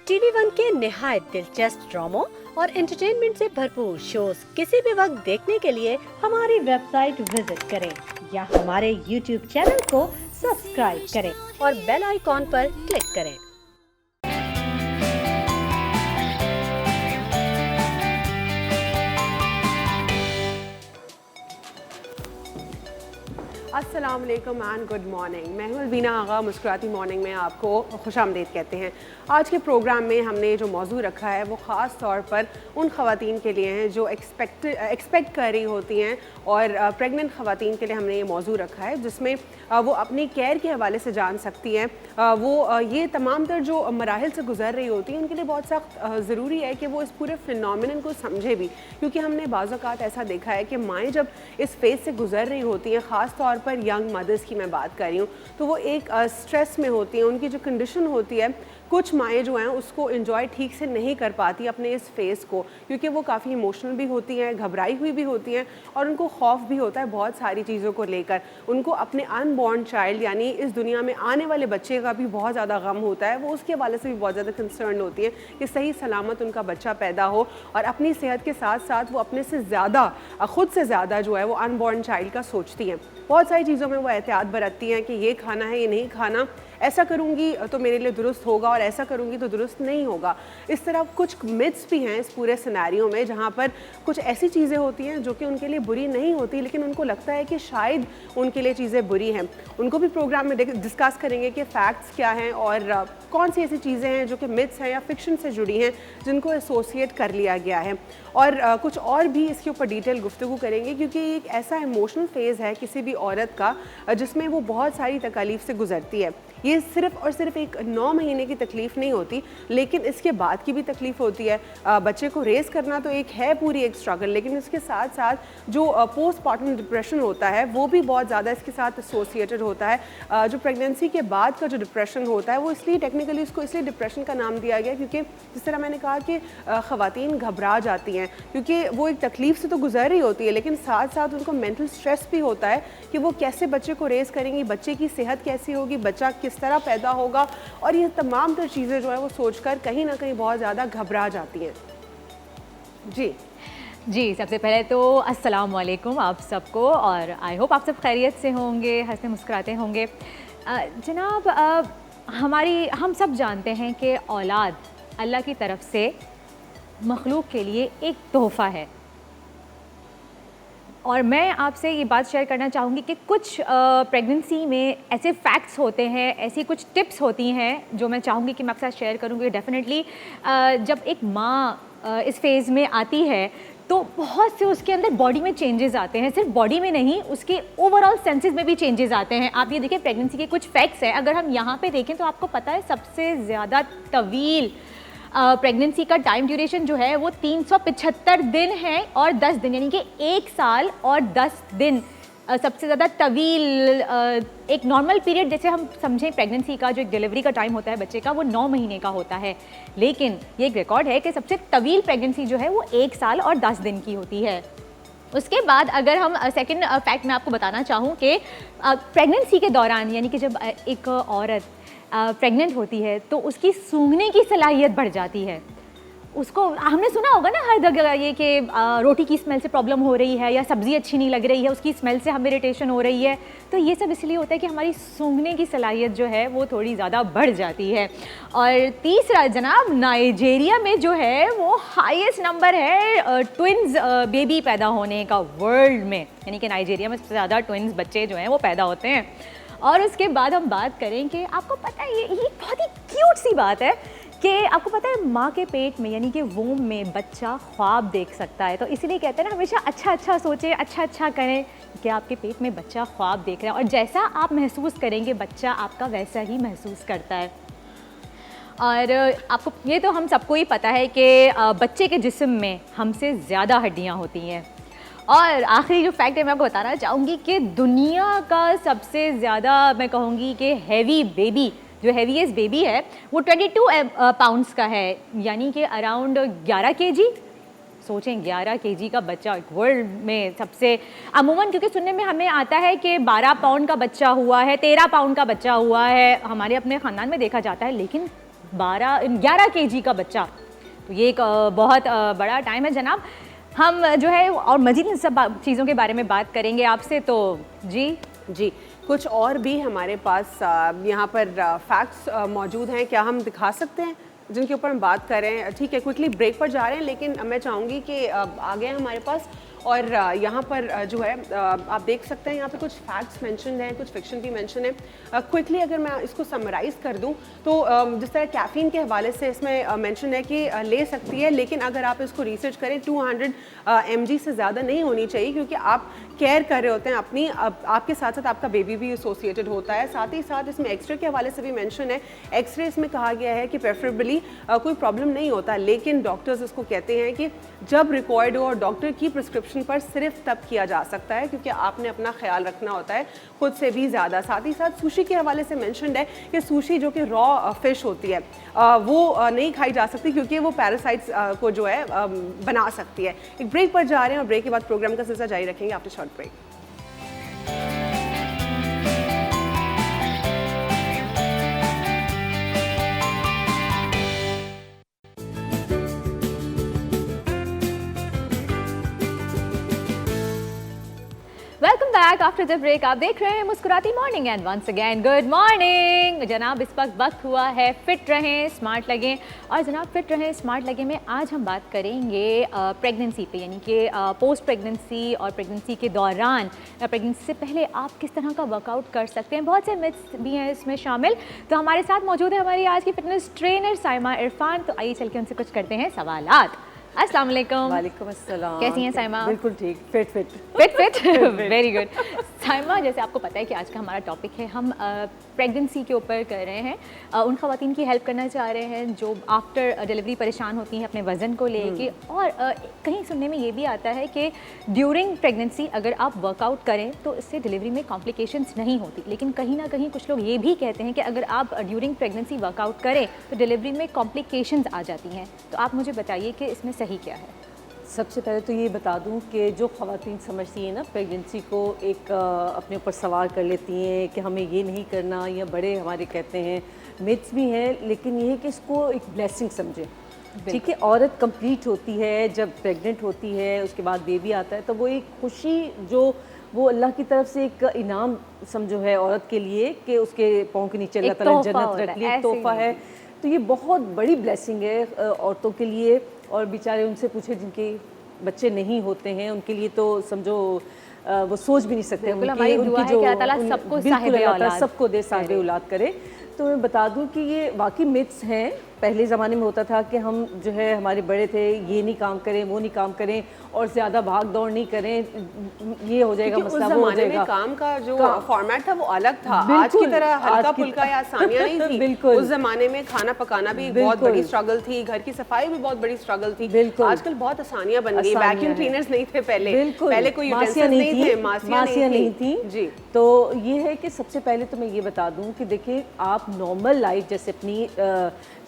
TV one के निहायत दिलचस्प ड्रामों और एंटरटेनमेंट से भरपूर शोज किसी भी वक्त देखने के लिए हमारी वेबसाइट विजिट करें या हमारे यूट्यूब चैनल को सब्सक्राइब करें और बेल आइकॉन पर क्लिक करें। अस्सलाम वालेकुम एंड गुड मॉर्निंग। मैं हूं अलवीना आगा। मुस्कुराती मॉर्निंग में आपको खुशामदीद कहते हैं। आज के प्रोग्राम में हमने जो मौजू रखा है वो ख़ास तौर पर उन ख़वातीन के लिए हैं जो एक्सपेक्ट कर रही होती हैं और प्रेग्नेंट ख़वातीन के लिए हमने ये मौजू रखा है जिसमें वो अपनी केयर के हवाले से जान सकती हैं। वो ये तमाम तर जो मराहिल से गुजर रही होती हैं उनके लिए बहुत सख्त ज़रूरी है कि वो इस पूरे फिनोमिनन को समझे भी, क्योंकि हमने बाज़ औक़ात ऐसा देखा है कि माएँ जब इस फेज़ से गुजर रही होती हैं, ख़ास तौर पर यंग मदर्स की मैं बात कर रही हूँ, तो वो एक स्ट्रेस में होती हैं। उनकी जो कंडीशन होती है, कुछ माएँ जो हैं उसको एंजॉय ठीक से नहीं कर पाती अपने इस फेज़ को, क्योंकि वो काफ़ी इमोशनल भी होती हैं, घबराई हुई भी होती हैं और उनको खौफ भी होता है बहुत सारी चीज़ों को लेकर। उनको अपने अनबॉर्न चाइल्ड यानी इस दुनिया में आने वाले बच्चे का भी बहुत ज़्यादा गम होता है। वो उसके हवाले से भी बहुत ज़्यादा कंसर्न होती है कि सही सलामत उनका बच्चा पैदा हो, और अपनी सेहत के साथ साथ वो अपने से ज़्यादा, ख़ुद से ज़्यादा जो है वो अनबॉर्न चाइल्ड का सोचती हैं। बहुत सारी चीज़ों में वो एहतियात बरतती हैं कि ये खाना है, ये नहीं खाना, ऐसा करूँगी तो मेरे लिए दुरुस्त होगा और ऐसा करूँगी तो दुरुस्त नहीं होगा। इस तरह कुछ मिथ्स भी हैं इस पूरे सिनेरियो में, जहाँ पर कुछ ऐसी चीज़ें होती हैं जो कि उनके लिए बुरी नहीं होती, लेकिन उनको लगता है कि शायद उनके लिए चीज़ें बुरी हैं। उनको भी प्रोग्राम में डिस्कस करेंगे कि फ़ैक्ट्स क्या हैं और कौन सी ऐसी चीज़ें हैं जो कि मिथ्स हैं या फिक्शन से जुड़ी हैं जिनको एसोसिएट कर लिया गया है, और कुछ और भी इसके ऊपर डिटेल गुफ्तगू करेंगे, क्योंकि एक ऐसा इमोशनल फेज़ है किसी भी औरत का जिसमें वो बहुत सारी तकालीफ से गुजरती है। ये सिर्फ़ और सिर्फ एक 9 महीने की तकलीफ़ नहीं होती, लेकिन इसके बाद की भी तकलीफ़ होती है। बच्चे को रेज़ करना तो एक है पूरी एक स्ट्रगल, लेकिन इसके साथ साथ जो पोस्टपार्टम डिप्रेशन होता है वो भी बहुत ज़्यादा इसके साथ एसोसिएटेड होता है। जो प्रेगनेंसी के बाद का जो डिप्रेशन होता है वो इसलिए टेक्निकली इसको इसलिए डिप्रेशन का नाम दिया गया क्योंकि जिस तरह मैंने कहा कि ख़वातीन घबरा जाती हैं, क्योंकि वो एक तकलीफ़ से तो गुजर रही होती है, लेकिन साथ साथ उनको मेंटल स्ट्रेस भी होता है कि वो कैसे बच्चे को रेज़ करेंगी, बच्चे की सेहत कैसी होगी, बच्चा किस तरह पैदा होगा, और ये तमाम तर चीज़ें जो है वो सोचकर कहीं ना कहीं बहुत ज़्यादा घबरा जाती हैं। जी, सबसे पहले तो अस्सलाम वालेकुम आप सबको, और आई होप आप सब खैरियत से होंगे, हंसते मुस्कुराते होंगे। जनाब, हम सब जानते हैं कि औलाद अल्लाह की तरफ से मखलूक के लिए एक तोहफ़ा है, और मैं आपसे ये बात शेयर करना चाहूँगी कि कुछ प्रेगनेंसी में ऐसे फैक्ट्स होते हैं, ऐसी कुछ टिप्स होती हैं जो मैं चाहूँगी कि मैं आपके साथ शेयर करूँगी। डेफिनेटली जब एक माँ इस फेज़ में आती है तो बहुत से उसके अंदर बॉडी में चेंजेस आते हैं, सिर्फ बॉडी में नहीं, उसके ओवरऑल सेंसेस में भी चेंजेस आते हैं। आप ये देखिए, प्रेगनेंसी के कुछ फैक्ट्स हैं, अगर हम यहाँ पे देखें तो आपको पता है सबसे ज़्यादा तवील प्रेगनेंसी का टाइम ड्यूरेशन जो है वो 375 दिन है और 10 दिन, यानी कि 1 साल और 10 दिन सबसे ज़्यादा तवील। एक नॉर्मल पीरियड जैसे हम समझें प्रेगनेंसी का जो एक डिलीवरी का टाइम होता है बच्चे का, वो 9 महीने का होता है, लेकिन ये एक रिकॉर्ड है कि सबसे तवील प्रेगनेंसी जो है वो 1 साल और 10 दिन की होती है। उसके बाद अगर हम सेकंड फैक्ट मैं आपको बताना चाहूँ कि प्रेगनेंसी के दौरान, यानी कि जब एक औरत प्रेग्नेंट होती है तो उसकी सूंघने की सलाहियत बढ़ जाती है। उसको हमने सुना होगा ना हर जगह ये कि रोटी की स्मेल से प्रॉब्लम हो रही है या सब्ज़ी अच्छी नहीं लग रही है, उसकी स्मेल से हमें इरिटेशन हो रही है, तो ये सब इसलिए होता है कि हमारी सूंघने की सलाहियत जो है वो थोड़ी ज़्यादा बढ़ जाती है। और तीसरा जनाब, नाइजीरिया में जो है वो हाईएस्ट नंबर है ट्विन्स बेबी पैदा होने का वर्ल्ड में, यानी कि नाइजीरिया में सबसे ज़्यादा ट्विन्स बच्चे जो हैं वो पैदा होते हैं। और उसके बाद हम बात करें कि आपको पता है ये बहुत ही क्यूट सी बात है कि आपको पता है माँ के पेट में यानी कि वूम में बच्चा ख्वाब देख सकता है, तो इसीलिए कहते हैं ना हमेशा अच्छा अच्छा सोचें, अच्छा अच्छा करें, कि आपके पेट में बच्चा ख्वाब देख रहा है और जैसा आप महसूस करेंगे बच्चा आपका वैसा ही महसूस करता है। और आपको ये तो हम सबको ही पता है कि बच्चे के जिस्म में हमसे ज़्यादा हड्डियाँ होती हैं। और आखिरी जो फैक्ट है मैं आपको बताना चाहूँगी कि दुनिया का सबसे ज़्यादा मैं कहूँगी कि हैवी बेबी, जो हैवीएस्ट बेबी है वो 22 पाउंड्स का है, यानी कि अराउंड 11 केजी। सोचें 11 केजी का बच्चा वर्ल्ड में सबसे, अमूमन क्योंकि सुनने में हमें आता है कि 12 पाउंड का बच्चा हुआ है, 13 पाउंड का बच्चा हुआ है, हमारे अपने ख़ानदान में देखा जाता है, लेकिन 11 केजी का बच्चा, तो ये एक बहुत बड़ा टाइम है जनाब। हम जो है और मज़ीद इन सब चीज़ों के बारे में बात करेंगे आपसे, तो जी कुछ और भी हमारे पास यहाँ पर फैक्ट्स मौजूद हैं, क्या हम दिखा सकते हैं जिनके ऊपर हम बात कर रहे हैं? ठीक है, क्विकली ब्रेक पर जा रहे हैं, लेकिन मैं चाहूँगी कि आगे हैं हमारे पास और यहाँ पर जो है आप देख सकते हैं यहाँ पे कुछ फैक्ट्स मेंशन हैं, कुछ फिक्शन भी मेंशन है। क्विकली अगर मैं इसको समराइज़ कर दूँ तो जिस तरह कैफ़ीन के हवाले से इसमें मेंशन है कि ले सकती है, लेकिन अगर आप इसको रिसर्च करें 200 mg से ज़्यादा नहीं होनी चाहिए, क्योंकि आप केयर कर रहे होते हैं अपनी, आपके साथ साथ आपका बेबी भी एसोसिएटेड होता है। साथ ही साथ इसमें एक्सरे के हवाले से भी मेंशन है। एक्सरे इसमें कहा गया है कि प्रेफरेबली कोई प्रॉब्लम नहीं होता, लेकिन डॉक्टर्स इसको कहते हैं कि जब रिक्वायर्ड हो और डॉक्टर की प्रिस्क्रिप्शन पर सिर्फ तब किया जा सकता है, क्योंकि आपने अपना ख्याल रखना होता है खुद से भी ज़्यादा। साथ ही साथ सुशी के हवाले से मेंशनड है कि सुशी जो कि रॉ फिश होती है वो नहीं खाई जा सकती, क्योंकि वो पैरासाइट्स को जो है बना सकती है। एक ब्रेक पर जा रहे हैं और ब्रेक के बाद प्रोग्राम का सिलसिला जारी रखेंगे after short break. Welcome back after the break. आप देख रहे हैं मुस्कुराती morning and once again good morning जनाब। इस वक्त हुआ है फिट रहें स्मार्ट लगें, और जनाब फिट रहें स्मार्ट लगें में आज हम बात करेंगे प्रेगनेंसी पे, यानी कि पोस्ट प्रेगनेंसी और प्रेगनेंसी के दौरान या प्रेगनेंसी से पहले आप किस तरह का वर्कआउट कर सकते हैं। बहुत से मिथ्स भी हैं इसमें शामिल। तो हमारे साथ मौजूद है हमारी आज की फिटनेस ट्रेनर साइमा इरफान। तो आइए चल के उनसे कुछ करते हैं सवालात। अस्सलाम वालेकुम। वालेकुम अस्सलाम। कैसी हैं साइमा? बिल्कुल ठीक, फिट वेरी गुड। साइमा, जैसे आपको पता है कि आज का हमारा टॉपिक है, हम प्रेगनेंसी के ऊपर कर रहे हैं। उन ख़वातीन की हेल्प करना चाह रहे हैं जो आफ्टर डिलीवरी परेशान होती हैं अपने वज़न को लेके, और कहीं सुनने में ये भी आता है कि ड्यूरिंग प्रेगनेंसी अगर आप वर्कआउट करें तो इससे डिलीवरी में कॉम्प्लिकेशंस नहीं होती, लेकिन कहीं ना कहीं कुछ लोग ये भी कहते हैं कि अगर आप ड्यूरिंग प्रेगनेंसी वर्कआउट करें तो डिलीवरी में कॉम्प्लिकेशंस आ जाती हैं। तो आप मुझे बताइए कि इसमें सही क्या है? सबसे पहले तो ये बता दूं कि जो ख़वातीन समझती हैं ना प्रेगनेंसी को एक अपने ऊपर सवार कर लेती हैं कि हमें ये नहीं करना, या बड़े हमारे कहते हैं, मिथ्स भी हैं, लेकिन ये है कि इसको एक ब्लेसिंग समझें। ठीक है, औरत कंप्लीट होती है जब प्रेग्नेंट होती है, उसके बाद बेबी आता है, तो वो एक खुशी जो वो अल्लाह की तरफ से एक इनाम समझो है औरत के लिए कि उसके पाँव के नीचे अल्लाह ताला जन्नत रख ली, तोहफा है। तो ये बहुत बड़ी ब्लेसिंग है औरतों के लिए, और बेचारे उनसे पूछे जिनके बच्चे नहीं होते हैं, उनके लिए तो समझो वो सोच भी नहीं सकते। उनकी जो अल्लाह सबको दे साहिब औलाद करे। तो मैं बता दूं कि ये वाकई मिथ्स हैं। पहले ज़माने में होता था कि हम जो है हमारे बड़े थे, ये नहीं काम करें, वो नहीं काम करें, और ज़्यादा भाग दौड़ नहीं करें, ये हो जाएगा मसला, वो हो जाएगा। काम का जो फॉर्मेट था वो अलग था, आज की तरह हल्का फुल्का या आसानियां नहीं थी। बिल्कुल, उस ज़माने में खाना पकाना भी बहुत बड़ी स्ट्रगल थी, घर की सफाई भी बहुत बड़ी स्ट्रगल थी। आजकल बहुत आसानियां बन गई, वैक्यूम क्लीनर्स नहीं थे पहले कोई मासियां नहीं थी, मासियां नहीं थी जी। तो ये है कि सबसे पहले तो मैं ये बता दूं कि देखिए, आप नॉर्मल लाइफ जैसे अपनी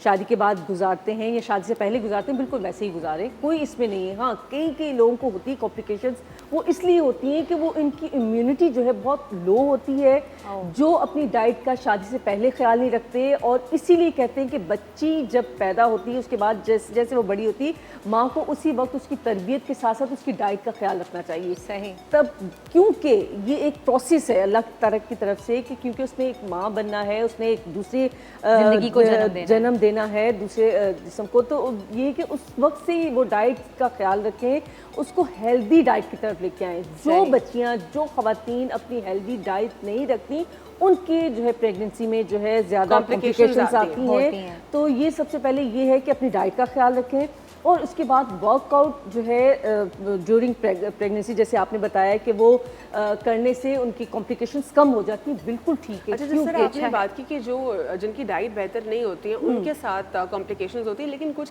शादी के बाद गुजारते हैं या शादी से पहले गुजारते हैं, बिल्कुल वैसे ही गुजारें, कोई इसमें नहीं है। हाँ, कई लोगों को होती है कॉम्प्लिकेशंस, वो इसलिए होती हैं कि वो इनकी इम्यूनिटी जो है बहुत लो होती है, जो अपनी डाइट का शादी से पहले ख्याल नहीं रखते, और इसीलिए कहते हैं कि बच्ची जब पैदा होती है उसके बाद जैसे वो बड़ी होती है, माँ को उसी वक्त उसकी तरबियत के साथ साथ उसकी डाइट का ख्याल रखना चाहिए। सही, तब क्योंकि ये एक प्रोसेस है अल्लाह की तरफ से कि क्योंकि उसने एक माँ बनना है, उसने एक दूसरे जिंदगी को जन्म देना है दूसरे जिस्म को, तो ये कि उस वक्त से ही वो डाइट का ख्याल रखें, उसको हेल्दी डाइट की तरफ लेके आएँ। जो बच्चियाँ, जो ख़वातीन अपनी हेल्दी डाइट नहीं रखती, उनके जो है प्रेगनेंसी में जो है ज़्यादा कॉम्प्लिकेशंस आती हैं। तो ये सबसे पहले ये है कि अपनी डाइट का ख्याल रखें, और उसके बाद वर्कआउट जो है ड्यूरिंग प्रेगनेंसी, जैसे आपने बताया कि वो करने से उनकी कॉम्प्लिकेशंस कम हो जाती हैं, बिल्कुल ठीक है। अच्छा, जिस तरह आपने बात की कि जो जिनकी डाइट बेहतर नहीं होती है उनके साथ कॉम्प्लिकेशंस होती है, लेकिन कुछ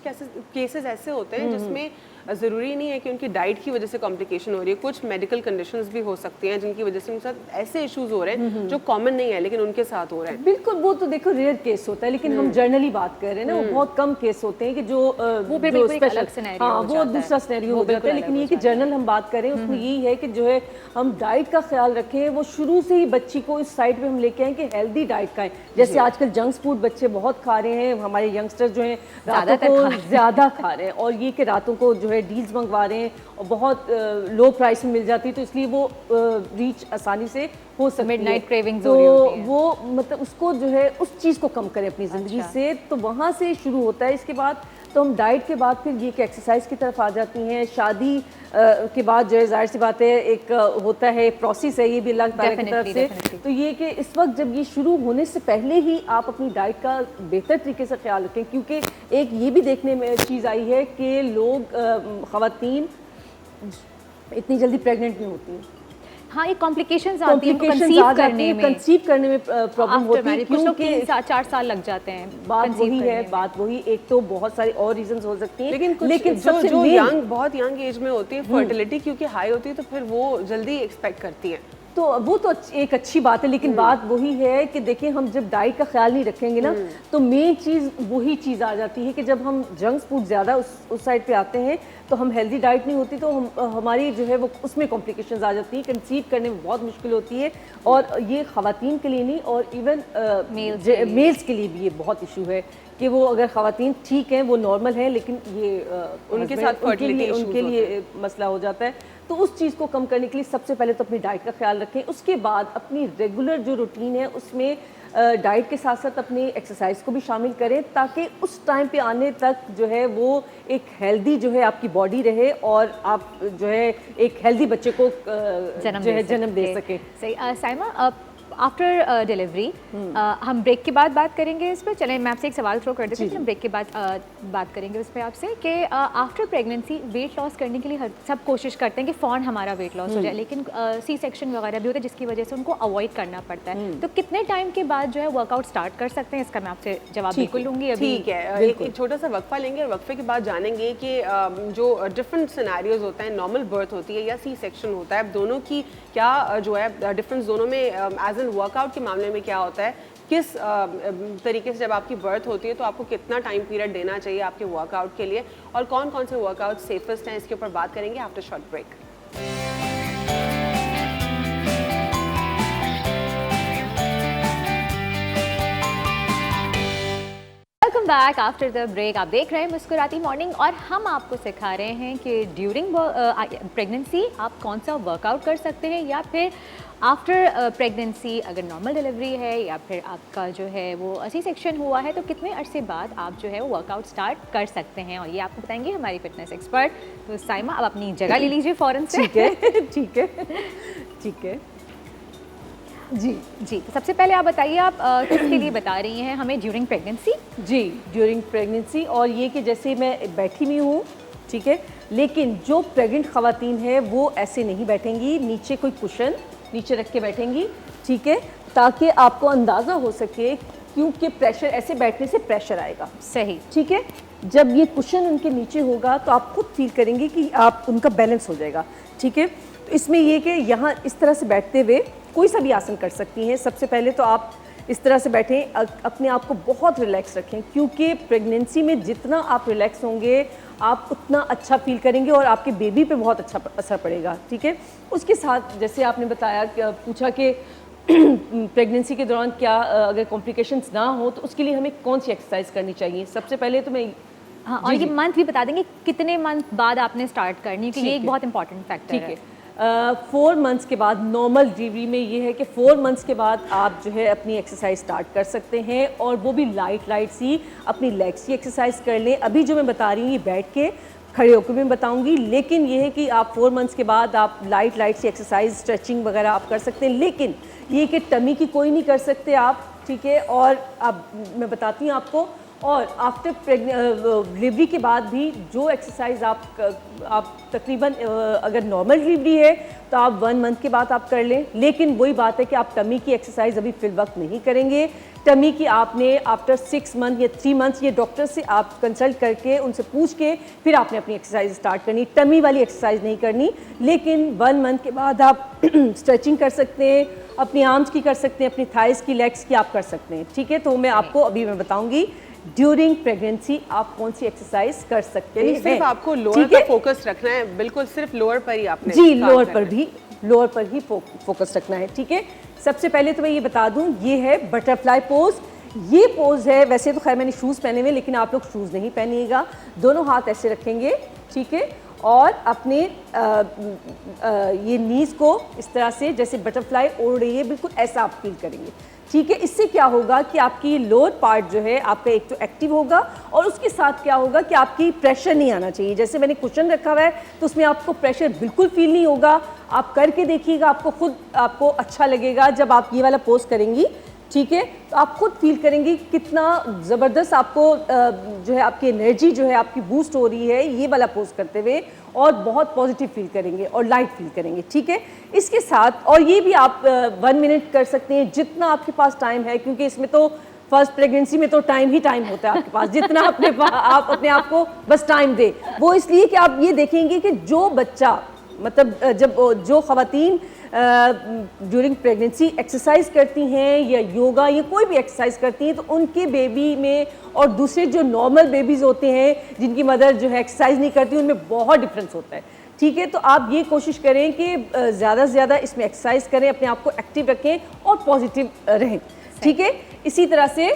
केसेस ऐसे होते हैं जिसमें ज़रूरी नहीं है कि उनकी डाइट की वजह से कॉम्प्लिकेशन हो रही है, कुछ मेडिकल कंडीशंस भी हो सकती हैं जिनकी वजह से उनके साथ ऐसे इश्यूज हो रहे हैं जो कॉमन नहीं है लेकिन उनके साथ हो रहे हैं। बिल्कुल, वो तो देखो रेयर केस होता है, लेकिन हम जनरली बात कर रहे हैं ना, वो बहुत कम केस होते हैं कि जो स्पेशल अलग सिनेरियो हाँ हो वो जाता है। दूसरा सिनेरियो वो हो जाता है। बिल्कुल लेकिन अलग ये हो कि जाता है। जनरल हम बात करें उसमें यही है कि जो है हम डाइट का ख्याल रखें, वो शुरू से ही बच्ची को इस साइड पे हम लेके आए कि हेल्दी डाइट खाएं। जैसे आजकल जंक फूड बच्चे बहुत खा रहे हैं, हमारे यंगस्टर जो हैं रातों को ज़्यादा खा रहे हैं, और ये कि रातों को जो है डील्स मंगवा रहे हैं और बहुत लो प्राइस में मिल जाती है, तो इसलिए वो रीच आसानी से हो सकती है। मिडनाइट क्रेविंग्स तो हो रही होती हैं। वो मतलब उसको जो है उस चीज़ को कम करें अपनी ज़िंदगी से, तो वहाँ से शुरू होता है। इसके बाद तो हम डाइट के बाद फिर ये कि एक्सरसाइज की तरफ आ जाती हैं। शादी के बाद जो है जाहिर सी बात है एक होता है प्रोसेस है, ये भी अल्लाह ताला की तरफ से। तो ये कि इस वक्त जब ये शुरू होने से पहले ही आप अपनी डाइट का बेहतर तरीके से ख्याल रखें, क्योंकि एक ये भी देखने में चीज़ आई है कि लोग ख़वातीन इतनी जल्दी प्रेग्नेंट नहीं होती हैं। हाँ, ये कॉम्प्लिकेशंस आती हैं कंसीव करने में प्रॉब्लम होती है, क्योंकि 4 साल लग जाते हैं। बात वही है, बात वही। एक तो बहुत सारी और रीजंस हो सकती हैं, लेकिन जो यंग बहुत यंग एज में होती है फर्टिलिटी क्योंकि हाई होती है, तो फिर वो जल्दी एक्सपेक्ट करती हैं। तो वो तो एक अच्छी बात है, लेकिन बात वही है कि देखिए हम जब डाइट का ख्याल नहीं रखेंगे ना, तो मेन चीज़ वही चीज़ आ जाती है कि जब हम जंक फूड ज़्यादा उस साइड पे आते हैं, तो हम हेल्दी डाइट नहीं होती, तो हमारी जो है वो उसमें कॉम्प्लिकेशंस आ जाती हैं, कंसीव करने में बहुत मुश्किल होती है। और ये ख़वातीन के लिए नहीं, और इवन मेल्स के लिए भी ये बहुत इशू है कि वो अगर ख़वातीन ठीक हैं, वो नॉर्मल हैं, लेकिन ये उनके साथ उनके लिए मसला हो जाता है। तो उस चीज़ को कम करने के लिए सबसे पहले तो अपनी डाइट का ख्याल रखें। उसके बाद अपनी रेगुलर जो रूटीन है उसमें डाइट के साथ साथ अपनी एक्सरसाइज को भी शामिल करें, ताकि उस टाइम पे आने तक जो है वो एक हेल्दी जो है आपकी बॉडी रहे और आप जो है एक हेल्दी बच्चे को जन्म दे सके। सही। साइमा, आफ्टर डिलीवरी हम ब्रेक के बाद बात करेंगे इस पर। चलें, मैं आपसे एक सवाल थ्रो कर देती हूँ, हम ब्रेक के बाद बात करेंगे उस पर आपसे कि आफ्टर प्रेगनेंसी वेट लॉस करने के लिए सब कोशिश करते हैं कि फ़ौरन हमारा वेट लॉस हो जाए, लेकिन सी सेक्शन वगैरह भी होता है जिसकी वजह से उनको अवॉइड करना पड़ता है। तो कितने टाइम के बाद जो है वर्कआउट स्टार्ट कर सकते हैं, इसका मैं आपसे जवाब बिल्कुल लूँगी अभी। ठीक है, एक छोटा सा वक्फा लेंगे और वक्फे के बाद जानेंगे कि जो डिफरेंट सिनेरियोज होते हैं, नॉर्मल बर्थ होती है या सी सेक्शन होता है, दोनों की क्या जो है डिफरेंस दोनों में एज एन वर्कआउट के मामले में क्या होता है, किस तरीके से जब आपकी बर्थ होती है तो आपको कितना टाइम पीरियड देना चाहिए आपके वर्कआउट के लिए, और कौन कौन से वर्कआउट सेफेस्ट हैं, इसके ऊपर बात करेंगे after short break. Welcome back after the break. आप देख रहे हैं मुस्कुराती मॉर्निंग, और हम आपको सिखा रहे हैं कि ड्यूरिंग प्रेगनेंसी आप कौन सा वर्कआउट कर सकते हैं, या फिर आफ्टर प्रेगनेंसी अगर नॉर्मल डिलीवरी है या फिर आपका जो है वो सी सेक्शन हुआ है, तो कितने अरसे बाद आप जो है वो वर्कआउट स्टार्ट कर सकते हैं, और ये आपको बताएंगे हमारी फिटनेस एक्सपर्ट। तो साइमा, आप अपनी जगह ले लीजिए फ़ौरन से। ठीक है ठीक है ठीक है जी जी। तो सबसे पहले आप बताइए, आप किसके लिए बता रही हैं हमें ड्यूरिंग प्रेगनेंसी? जी, ड्यूरिंग प्रेगनेंसी, और ये कि जैसे मैं बैठी हुई हूँ, ठीक है, लेकिन जो प्रेग्नेंट ख़वातीन है वो ऐसे नहीं बैठेंगी, नीचे कोई कुशन नीचे रख के बैठेंगी, ठीक है, ताकि आपको अंदाज़ा हो सके, क्योंकि प्रेशर ऐसे बैठने से प्रेशर आएगा। सही, ठीक है। जब ये कुशन उनके नीचे होगा तो आप खुद फील करेंगे कि आप उनका बैलेंस हो जाएगा, ठीक है। तो इसमें ये कि यहाँ इस तरह से बैठते हुए कोई सा भी आसन कर सकती हैं। सबसे पहले तो आप इस तरह से बैठें, अपने आप को बहुत रिलैक्स रखें, क्योंकि प्रेगनेंसी में जितना आप रिलैक्स होंगे आप उतना अच्छा फील करेंगे और आपके बेबी पे बहुत अच्छा असर पड़ेगा, ठीक है। उसके साथ जैसे आपने बताया, पूछा कि प्रेगनेंसी के दौरान क्या अगर कॉम्प्लिकेशंस ना हो तो उसके लिए हमें कौन सी एक्सरसाइज करनी चाहिए। सबसे पहले तो मैं हाँ, और ये मंथ भी बता देंगे कितने मंथ बाद आपने स्टार्ट करनी है, क्योंकि ये एक बहुत इंपॉर्टेंट फैक्टर है। 4 मंथ्स के बाद, नॉर्मल डिलीवरी में ये है कि 4 मंथ्स के बाद आप जो है अपनी एक्सरसाइज स्टार्ट कर सकते हैं, और वो भी लाइट सी अपनी लेग्स की एक्सरसाइज कर लें। अभी जो मैं बता रही हूँ ये बैठ के, खड़े होकर भी मैं बताऊंगी, लेकिन ये है कि आप 4 मंथ्स के बाद आप लाइट सी एक्सरसाइज, स्ट्रेचिंग वगैरह आप कर सकते हैं, लेकिन ये कि टमी की कोई नहीं कर सकते आप, ठीक है। और अब मैं बताती हूँ आपको, और आफ्टर डिलीवरी के बाद भी जो एक्सरसाइज आप तकरीबन अगर नॉर्मल डिलीवरी है तो आप 1 मंथ के बाद आप कर लें, लेकिन वही बात है कि आप टमी की एक्सरसाइज अभी फिल वक्त नहीं करेंगे। टमी की आपने आफ्टर 6 मंथ या 3 मंथ ये डॉक्टर से आप कंसल्ट करके उनसे पूछ के फिर आपने अपनी एक्सरसाइज स्टार्ट करनी, टमी वाली एक्सरसाइज नहीं करनी। लेकिन 1 मंथ के बाद आप स्ट्रेचिंग कर सकते हैं, अपनी आर्म्स की कर सकते हैं, अपनी थाइस की, लेग्स की आप कर सकते हैं, ठीक है। तो मैं आपको अभी मैं बताऊँगी ड्यूरिंग प्रेगनेंसी आप कौन सी एक्सरसाइज कर सकते हैं। यानी सिर्फ आपको लोअर ठीक पर है? फोकस रखना है, बिल्कुल सिर्फ लोअर पर ही आपने जी, काम लोअर करना पर है। भी लोअर पर ही फोकस रखना है। ठीक है, सबसे पहले तो मैं ये बता दूं, ये है बटरफ्लाई पोज। ये पोज है, वैसे तो खैर मैंने शूज़ पहने हुए, लेकिन आप लोग शूज़ नहीं पहनिएगा। दोनों हाथ ऐसे रखेंगे, ठीक है, और अपने ये नीज़ को इस तरह से जैसे बटरफ्लाई ओढ़ रही है, बिल्कुल ऐसा आप फील करेंगे। ठीक है, इससे क्या होगा कि आपकी लोअर पार्ट जो है आपका एक तो एक्टिव होगा, और उसके साथ क्या होगा कि आपकी प्रेशर नहीं आना चाहिए। जैसे मैंने कुशन रखा हुआ है तो उसमें आपको प्रेशर बिल्कुल फील नहीं होगा। आप करके देखिएगा, आपको अच्छा लगेगा जब आप ये वाला पोज करेंगी। ठीक है, तो आप खुद फील करेंगी कितना ज़बरदस्त आपको जो है आपकी एनर्जी जो है आपकी बूस्ट हो रही है ये वाला पोज करते हुए, और बहुत पॉजिटिव फील करेंगे और लाइट फील करेंगे। ठीक है, इसके साथ और ये भी आप 1 मिनट कर सकते हैं जितना आपके पास टाइम है, क्योंकि इसमें तो फर्स्ट प्रेगनेंसी में तो टाइम ही टाइम होता है आपके पास, जितना आप अपने आप को बस टाइम दे। वो इसलिए कि आप ये देखेंगे कि जो बच्चा मतलब जो ख़वातीन ड्यूरिंग प्रेगनेंसी एक्सरसाइज करती हैं या योगा या कोई भी एक्सरसाइज करती हैं, तो उनके बेबी में और दूसरे जो नॉर्मल बेबीज़ होते हैं जिनकी मदर जो है एक्सरसाइज नहीं करती, उनमें बहुत डिफरेंस होता है। ठीक है, तो आप ये कोशिश करें कि ज़्यादा से ज़्यादा इसमें एक्सरसाइज करें, अपने आप को एक्टिव रखें और पॉजिटिव रहें। ठीक है, इसी तरह से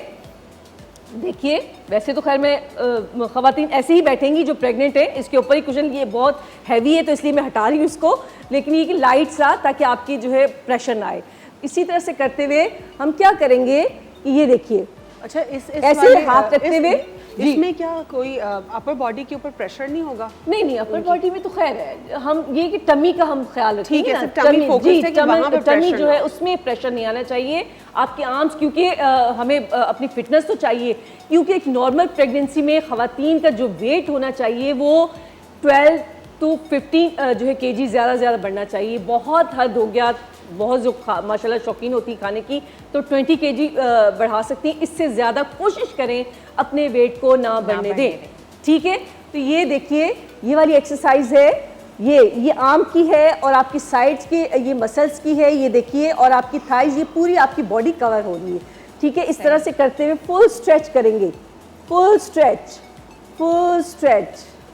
देखिए, वैसे तो खैर मैं ख़वातीन ऐसे ही बैठेंगी जो प्रेग्नेंट है, इसके ऊपर ही कुशन, ये बहुत हैवी है तो इसलिए मैं हटा रही हूँ इसको, लेकिन ये कि लाइट सा, ताकि आपकी जो है प्रेशर ना आए। इसी तरह से करते हुए हम क्या करेंगे कि ये देखिए, अच्छा, इस ऐसे वाले, हाथ रखते हुए इसमें क्या कोई अपर बॉडी के ऊपर प्रेशर नहीं होगा? नहीं, अपर बॉडी में तो खैर है, हम ये कि टमी का हम ख्याल रखेंगे। ठीक है, ना, सिर्फ टमी फोकस है कि वहाँ पे टमी प्रेशर जो ना है हो। उसमें प्रेशर नहीं आना चाहिए। आपके आर्म्स, क्योंकि हमें अपनी फिटनेस तो चाहिए, क्योंकि एक नॉर्मल प्रेगनेंसी में ख़वातीन का जो वेट होना चाहिए वो 12 to 15 जो है केजी ज़्यादा से ज़्यादा बढ़ना चाहिए। बहुत हद हो गया, बहुत जो माशाल्लाह शौकीन होती है खाने की तो 20 केजी बढ़ा सकती हैं। इससे ज़्यादा कोशिश करें अपने वेट को ना बढ़ने दें। ठीक है, तो ये देखिए, ये वाली एक्सरसाइज है, ये आर्म की है और आपकी साइड्स की ये मसल्स की है, ये देखिए, और आपकी थाइज, ये पूरी आपकी बॉडी कवर हो रही है। ठीक है, इस तरह से करते हुए फुल स्ट्रेच करेंगे, फुल स्ट्रेच।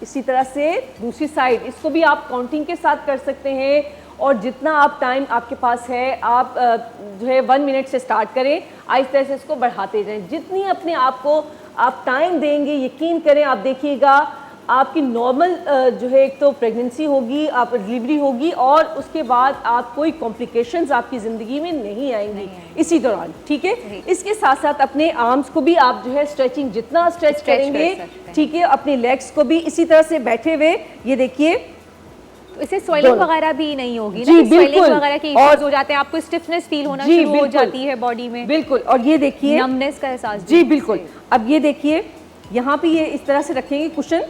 इसी तरह से दूसरी साइड, इसको भी आप काउंटिंग के साथ कर सकते हैं, और जितना आप टाइम आपके पास है आप जो है 1 मिनट से स्टार्ट करें, आहिस्ता से इसको बढ़ाते जाएं। जितनी अपने आप को आप टाइम देंगे, यकीन करें, आप देखिएगा आपकी नॉर्मल जो है एक तो प्रेगनेंसी होगी, आप डिलीवरी होगी, और उसके बाद आप कोई कॉम्प्लिकेशंस आपकी ज़िंदगी में नहीं आएंगी इसी दौरान। ठीक है, इसके साथ साथ अपने आर्म्स को भी आप जो है स्ट्रेचिंग, जितना स्ट्रेच करेंगे, ठीक है, अपने लेग्स को भी इसी तरह से बैठे हुए, ये देखिए, इससे स्वेलिंग वगैरह भी नहीं होगी जी, ना, बिल्कुल, स्वेलिंग वगैरह की इश्यूज हो जाते हैं, आपको स्टिफनेस फील होना जी, शुरू हो बिल्कुल, जाती है बॉडी में, बिल्कुल। और ये देखिए, नमनेस का एहसास जी बिल्कुल। अब ये देखिए, यहाँ पे ये इस तरह से रखेंगे कुशन,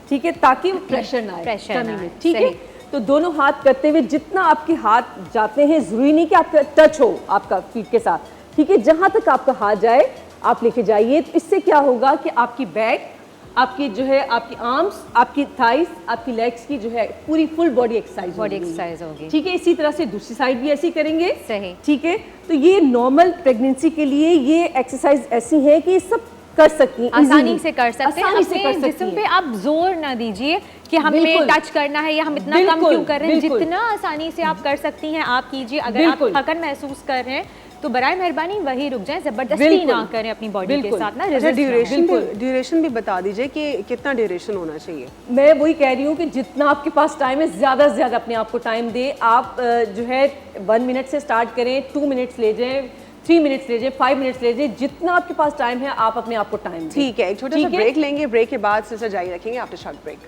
ठीक है, ताकि वो प्रेशर ना आए टमी में। ठीक है, तो दोनों हाथ करते हुए जितना आपके हाथ जाते हैं, जरूरी नहीं कि आपका टच हो आपका फीट के साथ, ठीक है, जहाँ तक आपका हाथ जाए आप लेके जाइए। तो इससे क्या होगा कि आपकी बैक, आपकी जो है आपकी आर्म्स, आपकी थाइस, आपकी लेग्स की जो है पूरी फुल बॉडी एक्सरसाइज होगी। ठीक है, इसी तरह से दूसरी साइड भी ऐसी करेंगे। सही। ठीक है, तो ये नॉर्मल प्रेगनेंसी के लिए ये एक्सरसाइज ऐसी है कि सब कर सकती हैं, आसानी से कर सकते हैं। आसानी से कर अपने सकती जिस्म हैं। पे आप जोर ना दीजिए कि हमें बिल्कुल। टच करना है या हम इतना कम बिल्कुल, क्यों कर रहे हैं, बिल्कुल। जितना आसानी से आप कर सकती हैं आप कीजिए। अगर आप बिल्कुल। थकन महसूस कर रहे हैं तो बराए मेहरबानी वही रुक जाएं, जबरदस्ती बिल्कुल। ना करें अपनी बॉडी के बिल्कुल। साथ ना। अच्छा, resist ना हो। ड्यूरेशन भी बता दीजिए कि कितना ड्यूरेशन होना चाहिए? मैं वही कह रही हूँ कि जितना आपके पास टाइम है, ज़्यादा से ज़्यादा अपने आप को टाइम दे। आप जो है 1 मिनट से स्टार्ट करें, 2 मिनट्स ले जाएं, 3 मिनट्स ले जाएं, 5 मिनट्स ले जाएं, जितना आपके पास टाइम है आप अपने आप को टाइम दें। ठीक है, एक छोटा सा ठीक है? ब्रेक लेंगे, ब्रेक के बाद सिलसिला जारी रखेंगे after short break.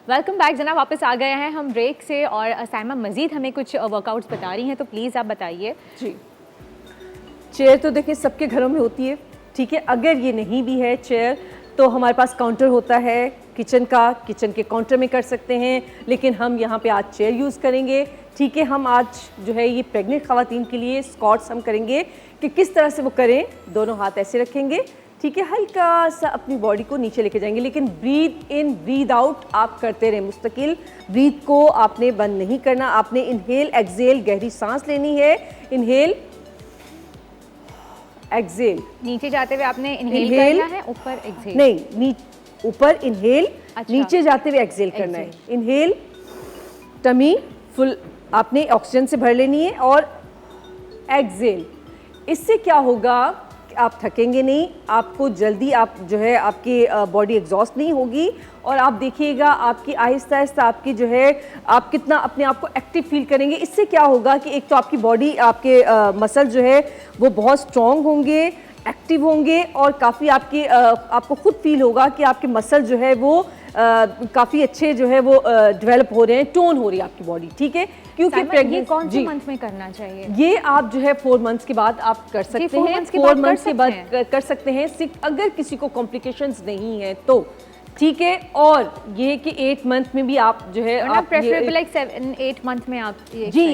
Welcome back जना, वापस आ गए हैं हम ब्रेक से, और साइमा मजीद हमें कुछ वर्कआउट्स बता रही हैं, तो प्लीज़ आप बताइए। जी, चेयर तो देखिए सबके घरों में होती है, ठीक है। अगर ये नहीं भी है चेयर, तो हमारे पास काउंटर होता है किचन का, किचन के काउंटर में कर सकते हैं, लेकिन हम यहाँ पे आज चेयर यूज़ करेंगे। ठीक है, हम आज जो है ये प्रेग्नेंट ख़वातीन के लिए स्क्वाट्स हम करेंगे कि किस तरह से वो करें। दोनों हाथ ऐसे रखेंगे, ठीक है, हल्का सा अपनी बॉडी को नीचे लेके जाएंगे, लेकिन ब्रीथ इन ब्रीथ आउट आप करते रहें मुस्तकिल। ब्रीथ को आपने बंद नहीं करना, आपने इनहेल एक्सेल गहरी सांस लेनी है, इनहेल एक्सेल। नीचे जाते हुए आपने इनहेल करना है, ऊपर एक्सहेल नहीं, ऊपर इनहेल, अच्छा। नीचे जाते हुए एक्सेल करना है। इनहेल, टमी फुल आपने ऑक्सीजन से भर लेनी है, और एक्सेल। इससे क्या होगा, आप थकेंगे नहीं, आपको जल्दी आप जो है आपकी बॉडी एग्जॉस्ट नहीं होगी, और आप देखिएगा आपकी आहिस्ता आहिस्ता आपकी जो है आप कितना अपने आप को एक्टिव फील करेंगे। इससे क्या होगा कि एक तो आपकी बॉडी, आपके मसल जो है वो बहुत स्ट्रॉन्ग होंगे, एक्टिव होंगे, और काफ़ी आपकी आपको खुद फील होगा कि आपके मसल जो है वो काफ़ी अच्छे जो है वो डेवलप हो रहे हैं, टोन हो रही है आपकी बॉडी। ठीक है, क्योंकि ये कौन से मंथ में करना चाहिए? ये आप जो है 4 मंथ्स के बाद आप कर सकते हैं, 4 मंथ्स के बाद कर सकते हैं, अगर किसी को कॉम्प्लिकेशंस नहीं है तो। ठीक है, और ये कि 8 मंथ में भी आप जो है आप प्रेफरेबल लाइक 7-8 मंथ में आप जी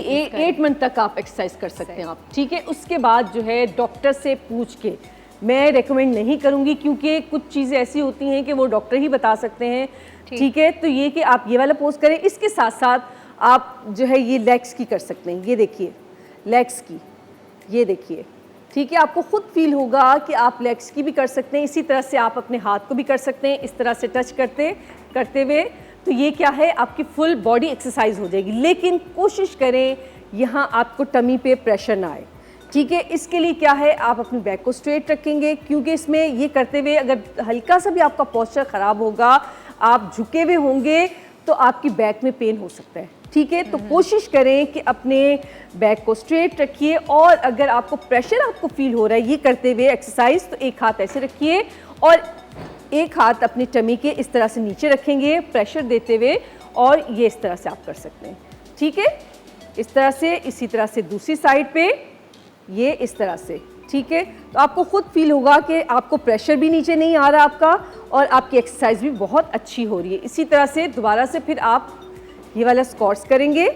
8 मंथ तक आप एक्सरसाइज कर सकते हैं आप। ठीक है, उसके बाद जो है डॉक्टर से पूछ के, मैं रेकमेंड नहीं करूंगी क्योंकि कुछ चीज़ें ऐसी होती हैं कि वो डॉक्टर ही बता सकते हैं। ठीक है, तो ये कि आप ये वाला पोज करें, इसके साथ साथ आप जो है ये लेग्स की कर सकते हैं। ये देखिए लेग्स की, ये देखिए। ठीक है, आपको खुद फील होगा कि आप लेग्स की भी कर सकते हैं। इसी तरह से आप अपने हाथ को भी कर सकते हैं, इस तरह से टच करते हुए। तो ये क्या है, आपकी फुल बॉडी एक्सरसाइज हो जाएगी, लेकिन कोशिश करें यहाँ आपको टमी पे प्रेशर ना आए। ठीक है, इसके लिए क्या है, आप अपनी बैक को स्ट्रेट रखेंगे, क्योंकि इसमें ये करते हुए अगर हल्का सा भी आपका पोस्चर ख़राब होगा, आप झुके हुए होंगे, तो आपकी बैक में पेन हो सकता है। ठीक है, तो कोशिश करें कि अपने बैक को स्ट्रेट रखिए, और अगर आपको प्रेशर आपको फील हो रहा है ये करते हुए एक्सरसाइज, तो एक हाथ ऐसे रखिए और एक हाथ अपनी टमी के इस तरह से नीचे रखेंगे प्रेशर देते हुए, और ये इस तरह से आप कर सकते हैं। ठीक है, इस तरह से, इसी तरह से दूसरी साइड पे ये इस तरह से। ठीक है, तो आपको खुद फील होगा कि आपको प्रेशर भी नीचे नहीं आ रहा आपका, और आपकी एक्सरसाइज भी बहुत अच्छी हो रही है। इसी तरह से दोबारा से फिर आप ये वाला स्क्वाट्स करेंगे।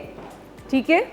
ठीक है,